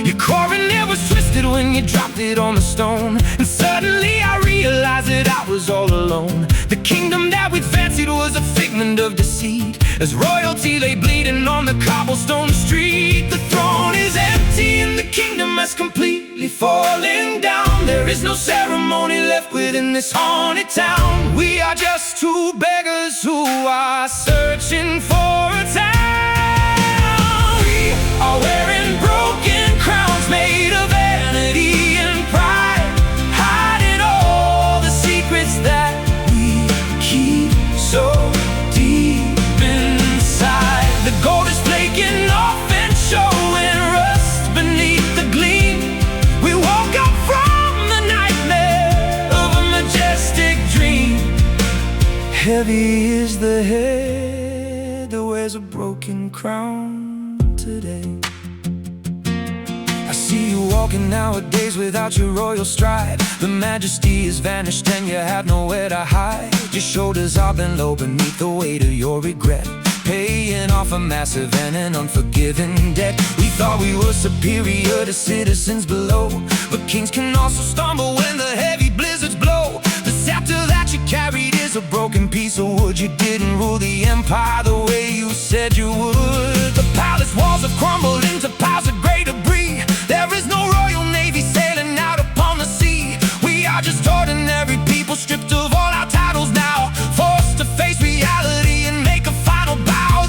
Your coronet was twisted when you dropped it on the stone, and suddenly I realized that I was all alone. The kingdom that we'd fancied was a figment of deceit, as royalty lay bleeding on the cobblestone street. The throne is empty and the kingdom has completely fallen down. There is no ceremony left within this haunted town. We are just two beggars who are searching for a town. We are wearing broken crowns made of vanity and pride, hiding all the secrets that we keep so deep inside. The gold is flaking off and showing rust beneath the gleam. We woke up from the nightmare of a majestic dream. Heavy is the head that wears a broken crown today. I see you walking nowadays without your royal stride. The majesty has vanished and you have nowhere to hide. Your shoulders are bent low beneath the weight of your regret, paying off a massive and an unforgiving debt. We thought we were superior to citizens below, but kings can also stumble when the heavy blizzards blow. The scepter that you carried is a broken piece of wood. You didn't rule the empire the way you said you would. The palace walls have crumbled into piles of grey debris. There is no royal navy sailing out upon the sea. We are just ordinary people stripped of all our titles now, forced to face reality and make a final bow.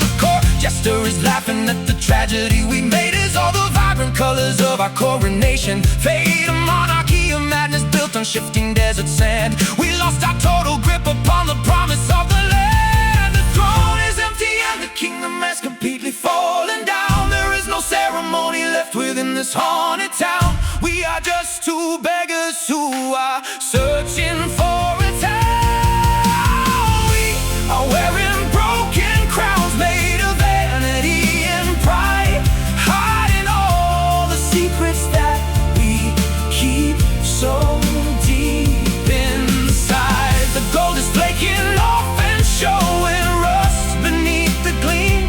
history's laughing at the tragedy we made. As all the vibrant colors of our coronation fade, a monarchy of madness built on shifting desert sand. We lost our total grip upon the promise of the land. The throne is empty and the kingdom has completely fallen down. There is no ceremony left within this haunted town. We are just two beggars who are searching for a town. We are wearing broken crowns made of vanity and pride, hiding all the secrets that we keep so deep inside. The gold is flaking off and showing rust beneath the gleam.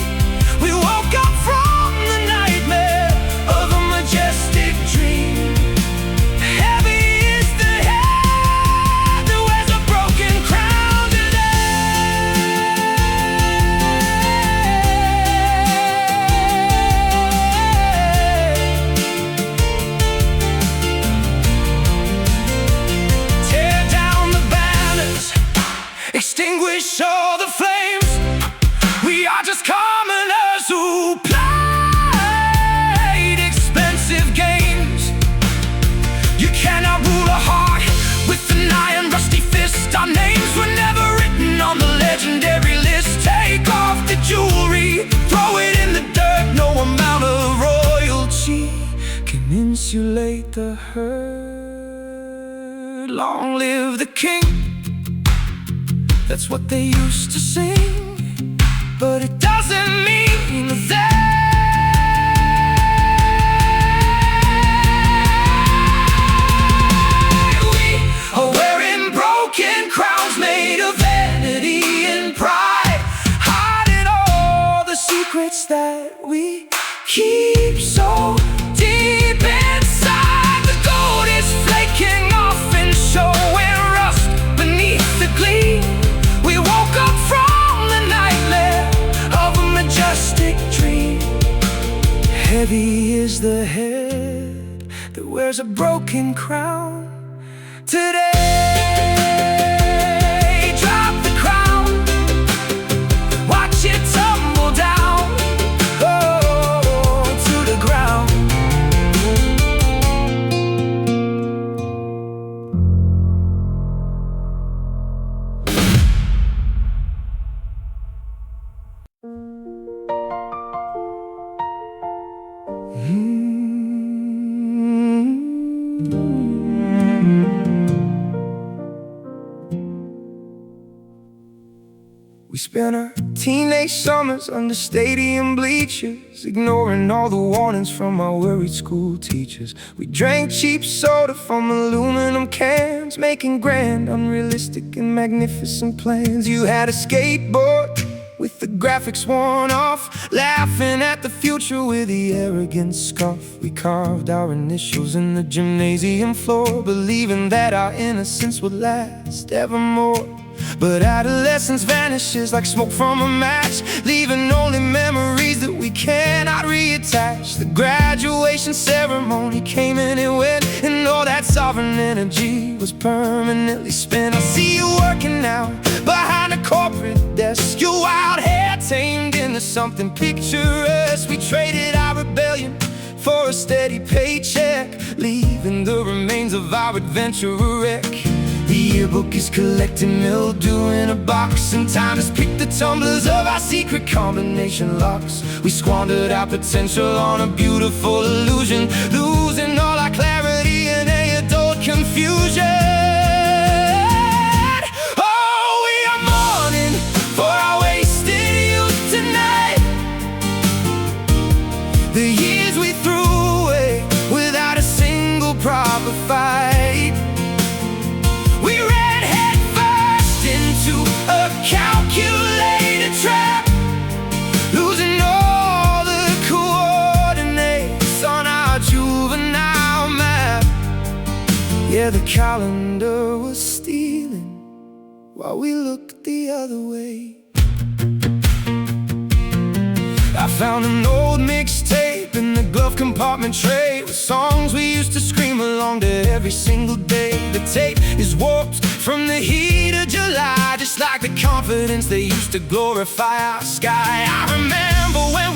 We woke up from the nightmare of a majestic dream. Heavy is the head that wears a broken crown today. Tear down the banners, extinguish all the flames. We are just commoners who played expensive games. You cannot rule a heart with an iron rusty fist. Our names were never written on the legendary list. Take off the jewelry, throw it in the dirt. No amount of royalty can insulate the hurt. Long live the king, that's what they used to sing, but it doesn't mean that we are wearing broken crowns made of vanity and pride, hiding all the secrets that we keep so deep inside. The gold is flaking off and showing rust beneath the gleam. We woke up from the nightmare of a majestic dream. Heavy is the head that wears a broken crown today. Drop the crown, watch it tumble down, oh, to the ground. We spent our teenage summers under stadium bleachers, ignoring all the warnings from our worried school teachers. We drank cheap soda from aluminum cans, making grand, unrealistic and magnificent plans. You had a skateboard with the graphics worn off, laughing at the future with the arrogant scoff. We carved our initials in the gymnasium floor, believing that our innocence would last evermore. But adolescence vanishes like smoke from a match, leaving only memories that we cannot reattach. The graduation ceremony came and it went, and all that sovereign energy was permanently spent. I see you working now behind a corporate desk, your wild hair tamed into something picturesque. We traded our rebellion for a steady paycheck, leaving the remains of our adventure a wreck. The yearbook is collecting mildew in a box, and time has picked the tumblers of our secret combination locks. We squandered our potential on a beautiful illusion, losing all our clarity in a adult confusion. Oh, we are mourning for our wasted youth tonight, the years we threw away without a single proper fight. We ran head first into a calculated trap, losing all the coordinates on our juvenile map. Yeah, the calendar was stealing while we looked the other way. I found an old mixtape in the glove compartment tray, with songs we used to scream along to every single day. The tape is warped from the heat of July, just like the confidence they used to glorify our sky. I remember when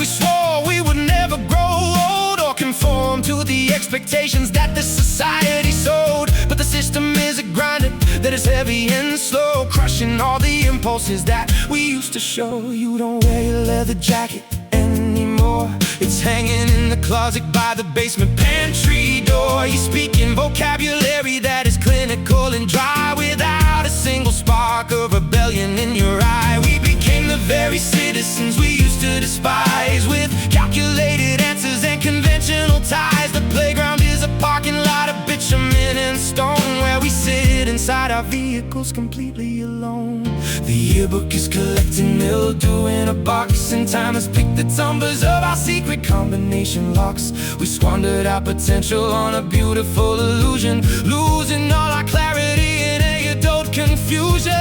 expectations that this society sold. But the system is a grinder that is heavy and slow, crushing all the impulses that we used to show. You don't wear your leather jacket anymore. It's hanging in the closet by the basement pantry door. You speak in vocabulary that is clinical and dry, without a single spark of rebellion in your eye. We became the very citizens we used to despise, with calculated answers and conventional ties. The playground is a parking lot of bitumen and stone, where we sit inside our vehicles completely alone. The yearbook is collecting mildew in a box, and time has picked the tumblers of our secret combination locks. We squandered our potential on a beautiful illusion, losing all our clarity in a adult confusion.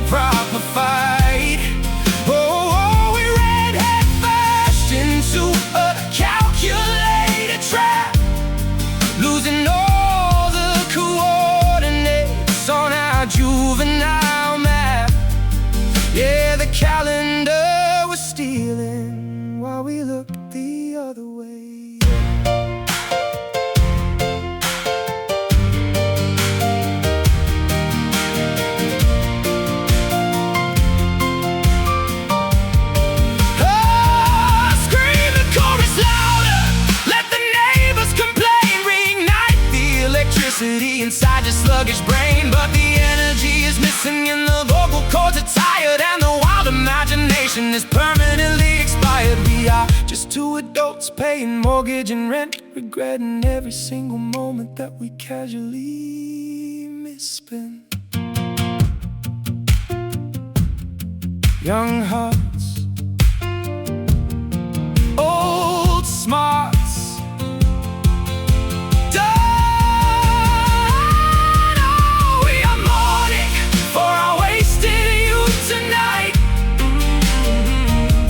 Proper fight. We ran head first into a calculated trap, losing all the coordinates on our juvenile map. Yeah, the calendar was stealing while we looked the other way. Inside your sluggish brain, but the energy is missing and the vocal cords are tired, and the wild imagination is permanently expired. We are just two adults paying mortgage and rent, regretting every single moment that we casually misspent. Young hearts, old smarts,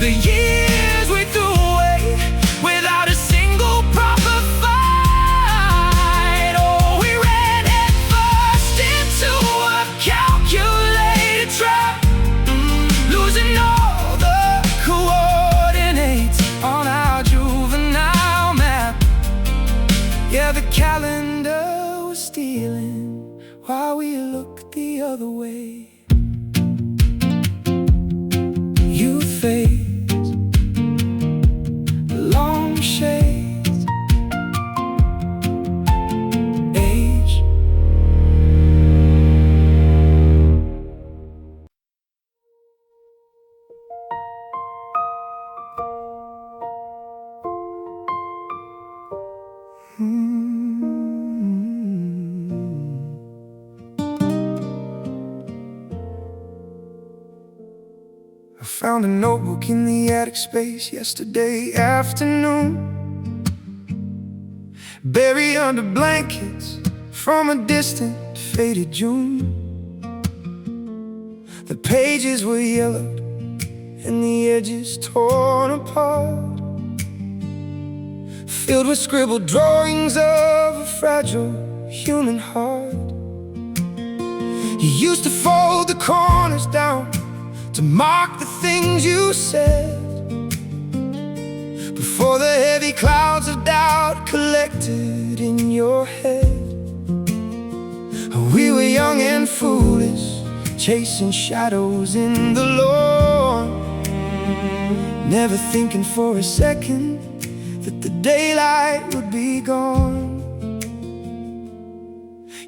the years we threw away without a single proper fight. Oh, we ran head first into a calculated trap, losing all the coordinates on our juvenile map. Yeah, the calendar was stealing while we looked the other way. You fade, long shades, age. I found a notebook in the attic space yesterday afternoon, buried under blankets from a distant, faded June. The pages were yellowed and the edges torn apart, filled with scribbled drawings of a fragile human heart. You used to fold the corners down to mark the things you said, before the heavy clouds of doubt collected in your head. We were young and foolish, chasing shadows in the lawn, never thinking for a second that the daylight would be gone.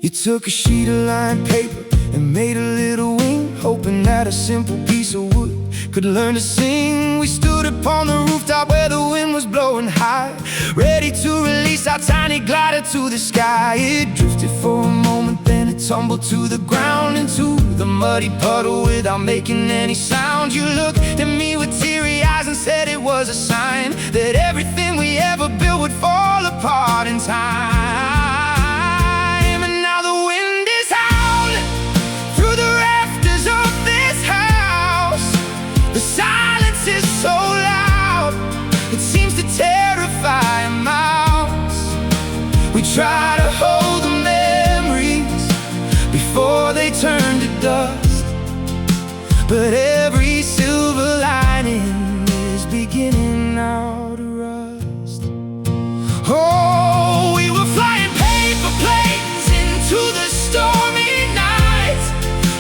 You took a sheet of lined paper and made a little wing, hoping that a simple piece of wood could learn to sing. We stood upon the rooftop where the wind was blowing high, ready to release our tiny glider to the sky. It drifted for a moment, then it tumbled to the ground, into the muddy puddle without making any sound. You looked at me with teary eyes and said it was a sign that everything we ever built would fall apart in time. The silence is so loud, it seems to terrify a mouse. We try to hold the memories Oh, we were flying paper planes into the stormy nights,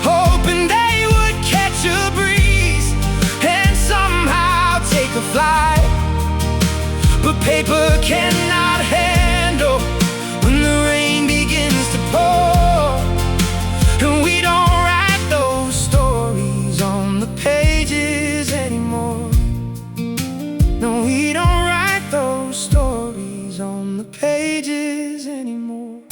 hoping they would catch a breeze and somehow take a flight. But paper cannot handle when the rain begins to pour, and we don't write those stories on the pages anymore. No, we don't write those stories on the pages anymore.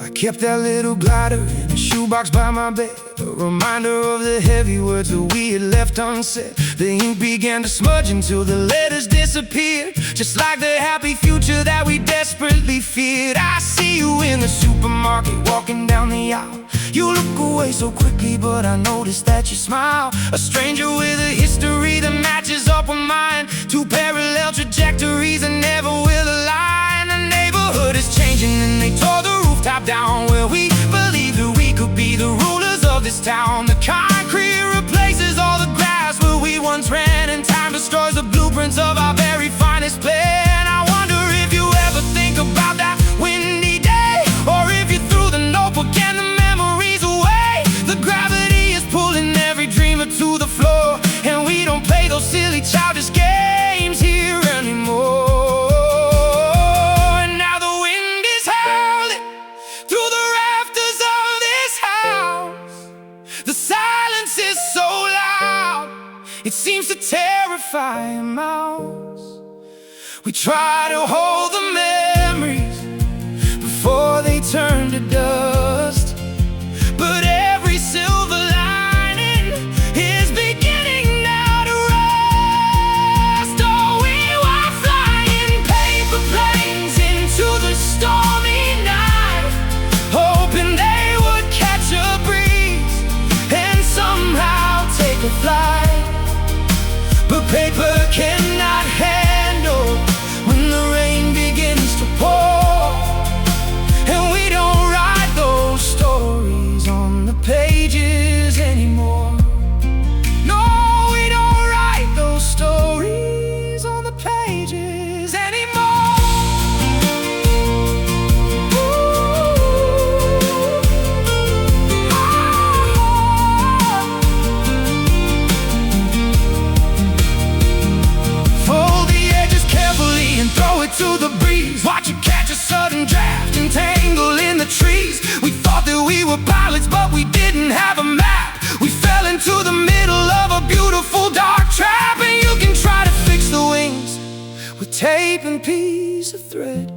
I kept that little glider in a shoebox by my bed, a reminder of the heavy words that we had left unsaid. The ink began to smudge until the letters disappeared, just like the happy future that we desperately feared. I see you in the supermarket walking down the aisle. You look away so quickly, but I noticed that you smile. A stranger with a history that matches up with mine, two parallel trajectories that never will align. The neighborhood is changing and they tore the rooftop down, where we believed that we could be the rulers of this town. The concrete replaces all the grass where we once ran, and time destroys the blueprints of our very finest plan. I wonder if you ever think about that windy day, or if you threw the notebook and the memories away. The gravity is pulling every dreamer to the floor, and we don't play those silly childish games here anymore. And now the wind is howling through the rafters of this house. The silence is so loud, it seems to terrify a mouse. We try to hold the memories before they turn to dust, but every silver lining is beginning now to rust. Oh, we were flying paper planes into the stormy night, hoping they would catch a breeze and somehow take a flight. But paper cannot handle when the rain begins to pour, and we don't write those stories on the pages anymore. No, we don't write those stories on the pages anymore. Fold the edges carefully and throw it to the breeze. Watch it catch a sudden draft and tangle in the trees. We thought that we were pilots, but we didn't have a map. We fell into the middle of a beautiful dark trap. And you can try to fix the wings with tape and piece of thread,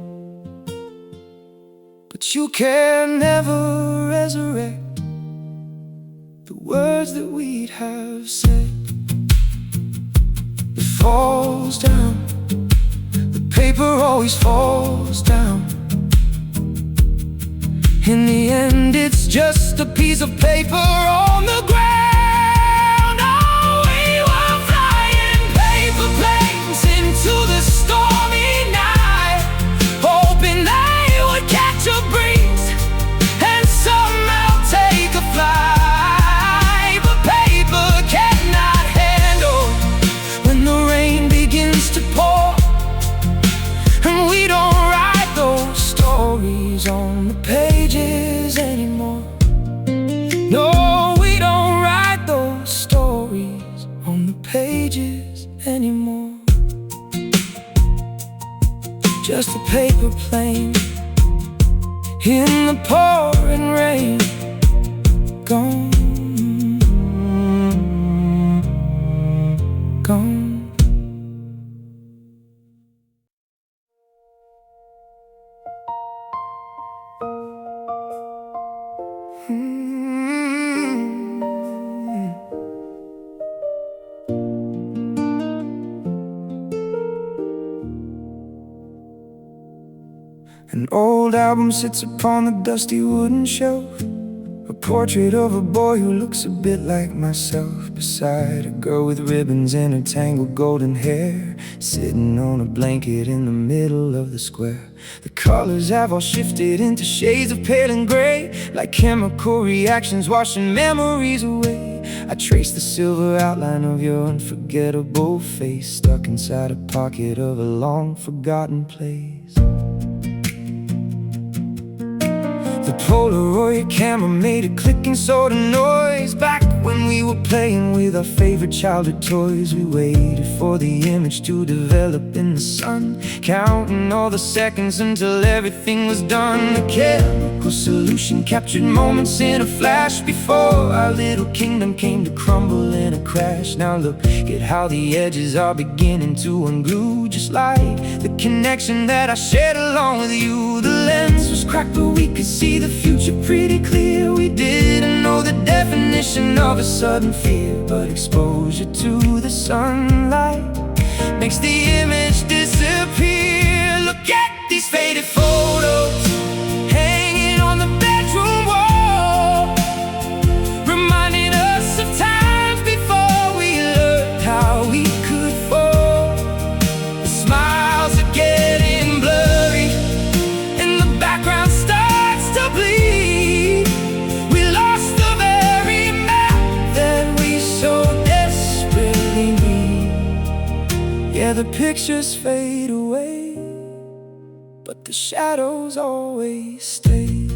but you can never resurrect the words that we'd have said. It falls down, the paper always falls down. In the end, it's just a piece of paper on the ground. Oh, we were flying paper planes into the stormy night, hoping they would catch a breeze and somehow take a flight. But paper cannot handle when the rain begins to pour, and we don't write those stories on the pages anymore. No, we don't write those stories on the pages anymore. Just a paper plane in the pouring rain, gone, gone. An old album sits upon the dusty wooden shelf, a portrait of a boy who looks a bit like myself, beside a girl with ribbons in her tangled golden hair, sitting on a blanket in the middle of the square. The colors have all shifted into shades of pale and gray, like chemical reactions washing memories away. I trace the silver outline of your unforgettable face, stuck inside a pocket of a long-forgotten place. The Polaroid camera made a clicking sort of noise. Back when we were playing with our favorite childhood toys, we waited for the image to develop in the sun, counting all the seconds until everything was done. The chemical solution captured moments in a flash before our little kingdom came to crumble in a crash. Now look at how the edges are beginning to unglue, just like the connection that I shared along with you. The lens was cracked, but we could see the future pretty clear. We didn't know the definition of a sudden fear, but exposure to the sunlight makes the image disappear. Look at these faded photos hanging on the bedroom wall, reminding us of times before we learned how we could fall. The smiles are getting blurry and the background starts to bleed. We lost the very map that we so desperately need. Yeah, the pictures fade away, but the shadows always stay.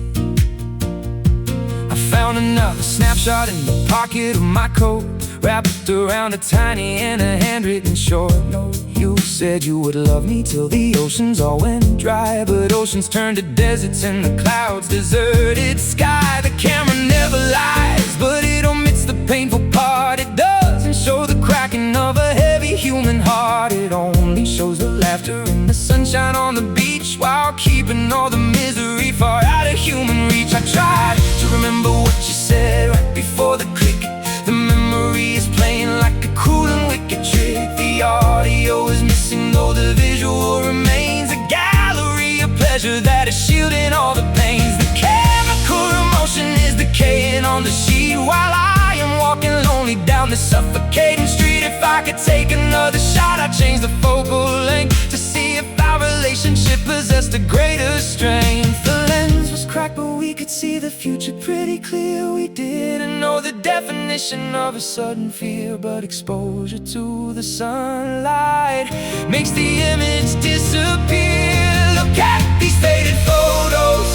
I found another snapshot in the pocket of my coat, wrapped around a tiny and a handwritten short note. You said you would love me till the oceans all went dry, but oceans turned to deserts and the clouds deserted sky. The camera never lies, but it omits the painful part. It doesn't show the cracking of a heavy human heart. It only shows the laughter and the sunshine on the beach, while keeping all the misery far out of human reach. I tried to remember what you said right before the click. The memory is playing like a cruel and wicked trick. The audio is missing, though the visual remains a gallery of pleasure that is shielding all the pains. The chemical emotion is decaying on the sheet, while I am walking lonely down the suffocating street. If I could take another shot, I'd change the focal length to see if our relationship possessed a greater strength. The lens was cracked, but we could see the future pretty clear. We didn't know the definition of a sudden fear, but exposure to the sunlight makes the image disappear. Look at these faded photos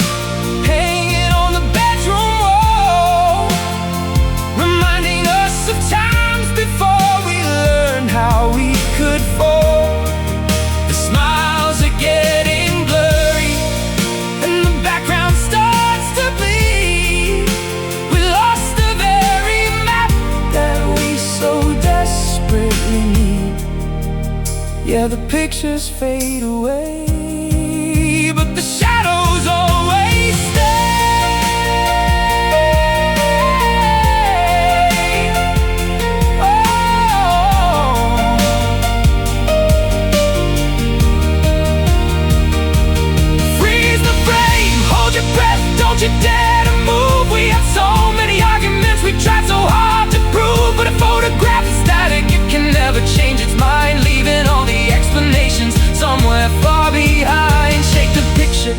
hanging on the bedroom wall, reminding us of times before we learned how we could fall. The smiles are getting blurry and the background starts to bleed. We lost the very map that we so desperately need. Yeah, the pictures fade away, but the shadows always stay. Oh. Freeze the frame, hold your breath, don't you dare to move. We have so many arguments, we tried so hard to prove, but a photograph is static, it can never change its mind, leaving all the explanations somewhere far behind. Shake the picture,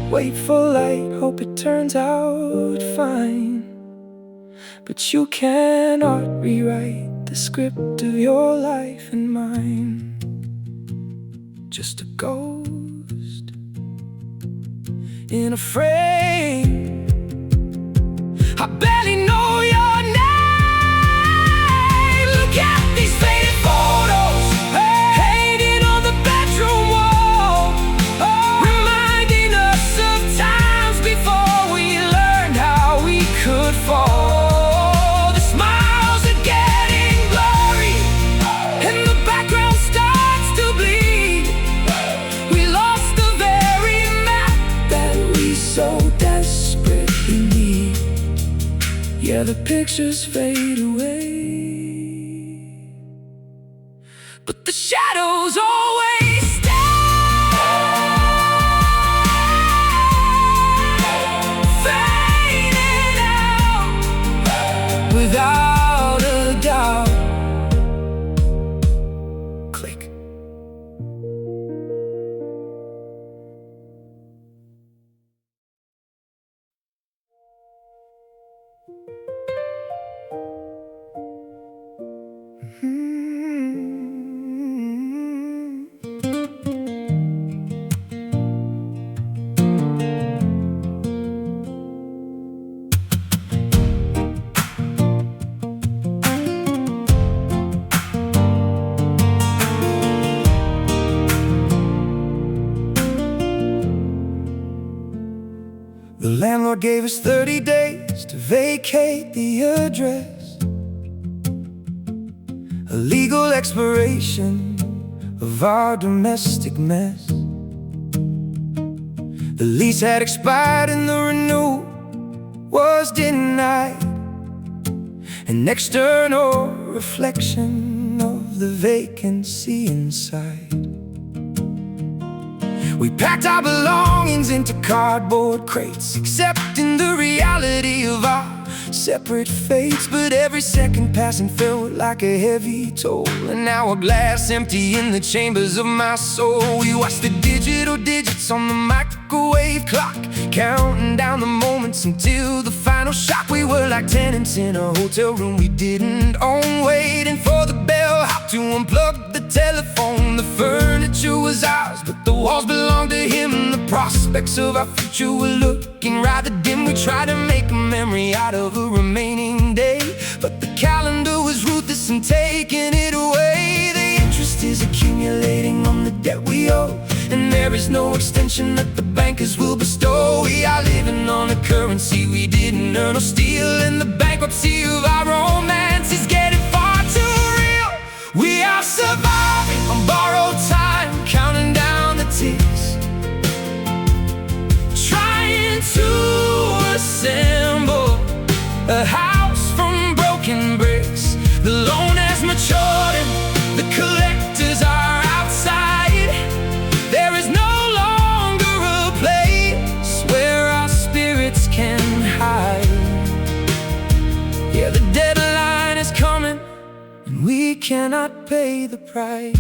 wait for light, hope it turns out fine, but you cannot rewrite the script of your life and mine. Just a ghost in a frame. I barely know your name. Look at these faded photos hanging on the bedroom wall, reminding us of times before we learned how we could fall. The smiles are getting blurry and the background starts to bleed. We lost the very map that we so desperately need. Yeah, the pictures fade away, but the shadows always stay. Fading out without a doubt. Click. landlord gave us 30 days to vacate the address, a legal expiration of our domestic mess. The lease had expired and the renewal was denied, an external reflection of the vacancy inside. We packed our belongings into cardboard crates, accepting the reality of our separate fates. But every second passing felt like a heavy toll, an hourglass empty in the chambers of my soul. We watched the digital digits on the microwave clock, counting down the moments until the final shock. We were like tenants in a hotel room we didn't own, waiting for the bellhop to unplug the telephone. The furniture was ours, but the walls belonged to him, and the prospects of our future were looking rather dim. We tried to make a memory out of a remaining day, but the calendar was ruthless in taking it away. The interest is accumulating on the debt we owe, and there is no extension that the bankers will bestow. We are living on a currency we didn't earn or steal, and the bankruptcy of our romance is getting far too real. We are surviving on borrowed time, counting down the ticks, trying to assemble a house from broken bricks. The loan has matured and the collectors are outside. There is no longer a place where our spirits can hide. Yeah, the deadline is coming and we cannot pay the price.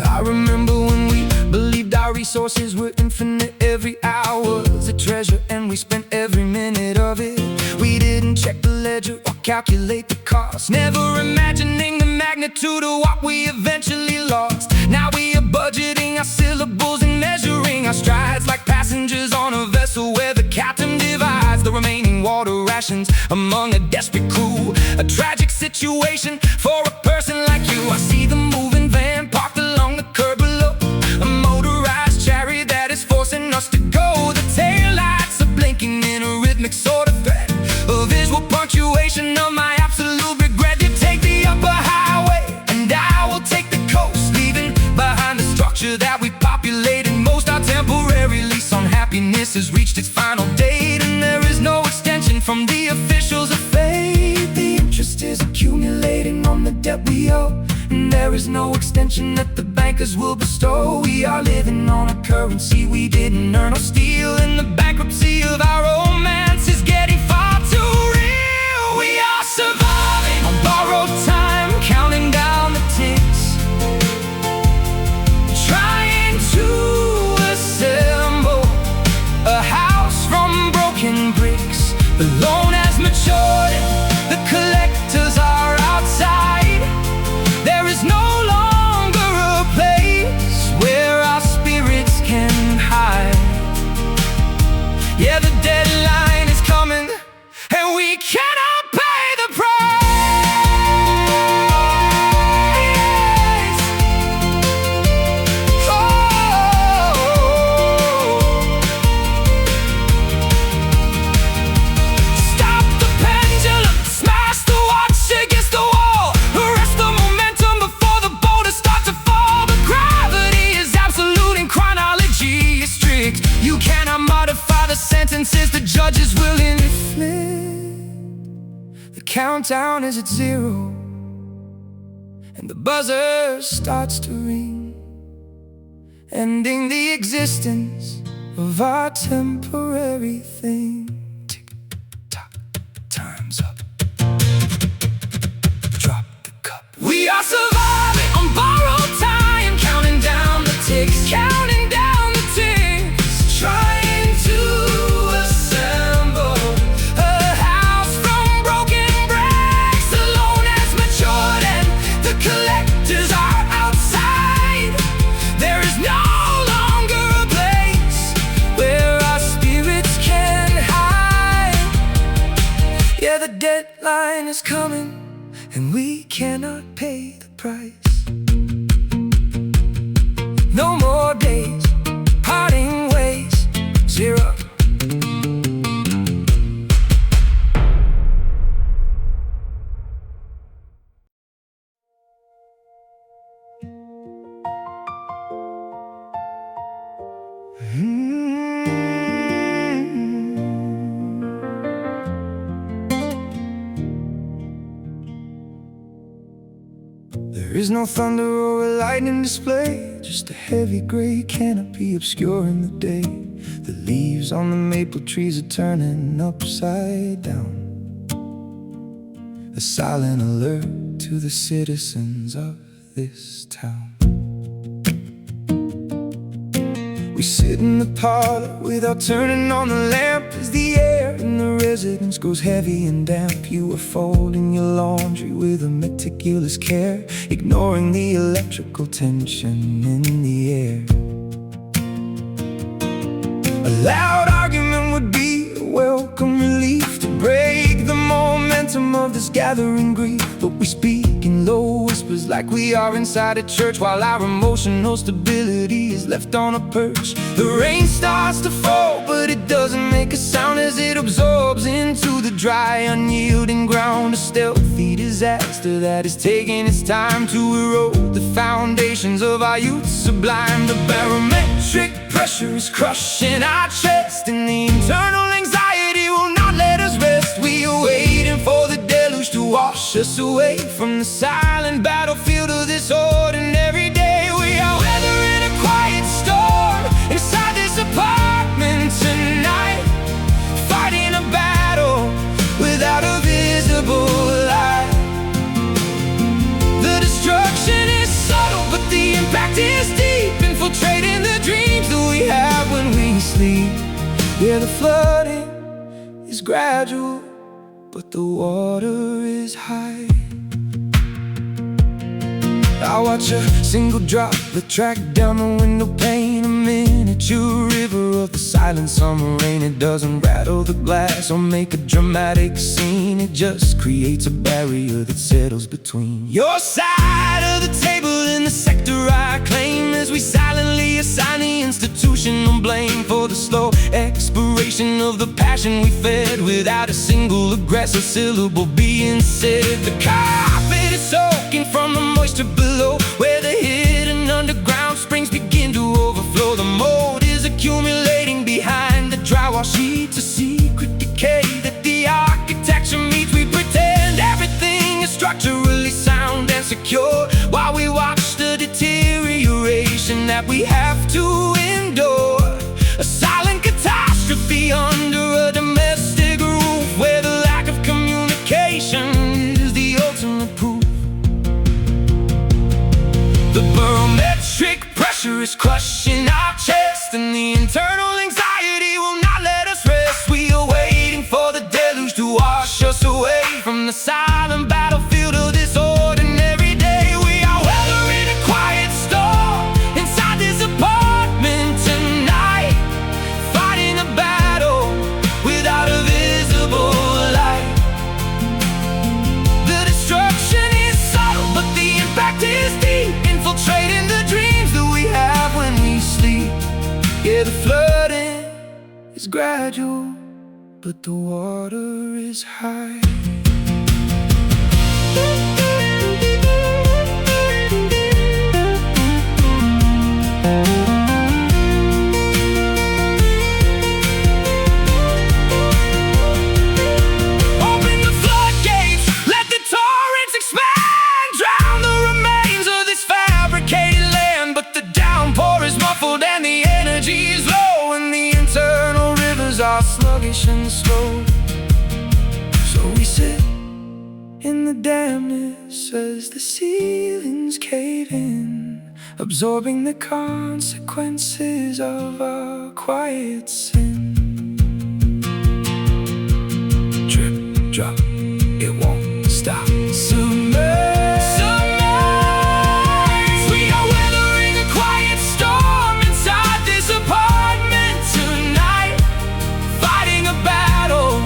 I remember when we believed our resources were infinite. Every hour was a treasure and we spent every minute of it. We didn't check the ledger or calculate the cost, never imagining the magnitude of what we eventually lost. Now we are budgeting our syllables and measuring our strides like passengers on a vessel where the captain divides the remaining water rations among a desperate crew. A tragic situation for a person like you. I see the moving van parked along the curb below, a motorized chariot that is forcing us to go. The taillights are blinking in a rhythmic sort of threat, a visual punctuation of my absolute regret. You take the upper highway and I will take the coast, leaving behind the structure that we populated most. Our temporary lease on happiness has reached its final date, and there is no extension from the officials of fate. The interest is accumulating on the debt we owe, and there is no extension that the bankers will bestow. We are living on a currency we didn't earn or steal, and the bankruptcy of our romance is getting far too real. We are surviving on borrowed time, counting down the ticks, trying to assemble a house from broken bricks. The loan has matured, the collectors are outside. There is no longer a place where our spirits can hide. Yeah, the deadline is coming and we cannot pay the price. Stop the pendulum, smash the watch against the wall, arrest the momentum before the boulders start to fall. The gravity is absolute and chronology is strict. You cannot modify the sentences the judges will inflict. The countdown is at 0 and the buzzer starts to ring, ending the existence of our temporary thing. Tick tock, time's up. Drop the cup. We are surviving on borrowed time, counting down the ticks, counting down the ticks, trying to assemble a house from broken bricks. The loan has matured and the collectors are outside. There is no longer a place where our spirits can hide. Yeah, the deadline is coming and we cannot pay the price. No more days, parting ways, 0 There is no thunder or a lightning display, just a heavy gray canopy obscuring the day. The leaves on the maple trees are turning upside down, a silent alert to the citizens of this town. We sit in the parlor without turning on the lamp, as the air in the residence grows heavy and damp. You are folding your laundry with a meticulous care, ignoring the electrical tension in the air. A loud argument would be a welcome relief to break the momentum of this gathering grief. But we speak in low whispers like we are inside a church, while our emotional stability is left on a perch. The rain starts to fall, but it doesn't make a sound as it absorbs into the dry, unyielding ground. A stealthy disaster that is taking its time to erode the foundations of our youth sublime. The barometric pressure is crushing our chest, and the internal anxiety will not let us rest. We are waiting for the deluge to wash us away from the silent battlefield of this ordinary day. We are weathering a quiet storm inside this apartment tonight, fighting a battle without a visible light. The destruction is subtle, but the impact is deep, infiltrating the dreams that we have when we sleep. Yeah, the flooding is gradual, but the water is high. I watch a single droplet track down the window pane, a miniature river of the silent summer rain. It doesn't rattle the glass or make a dramatic scene, it just creates a barrier that settles between your side of the table and the sector I claim, as we silently assign the institutional blame for the slow expiration of the passion we fed without a single aggressive syllable being said. The carpet is soaking from the moisture below, where the hidden underground springs begin to overflow. The mold is accumulating behind the drywall sheets, a secret decay that the architecture meets. We pretend everything is structurally sound and secure, while we watch the deterioration that we have to endure. A silent catastrophe under a domestic roof, where the lack of communication is the ultimate proof. The barometric pressure is crushing our chest, and the internal anxiety will not let us rest. We are waiting for the deluge to wash us away from the silent battlefield of this ordinary day. We are weathering a quiet storm inside this apartment tonight, fighting a battle without a visible light. The destruction is subtle, but the impact is deep, infiltrating the dreams that we have when we sleep. Yeah, the flooding is gradual, but the water is high. Open the floodgates, let the torrents expand, drown the remains of this fabricated land. But the downpour is muffled and the energy is low, and the internal rivers are sluggish and slow. So we sit in the dampness as the ceilings cave in, absorbing the consequences of our quiet sin. Drip, drop, it won't stop. Submerge, submerge. We are weathering a quiet storm inside this apartment tonight, fighting a battle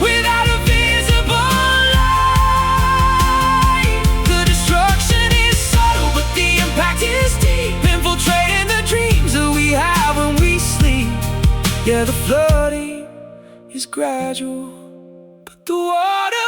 without a visible light. The destruction is subtle, but the impact is deep, infiltrating the dreams that we have when we sleep. Yeah, the flooding is gradual, but the water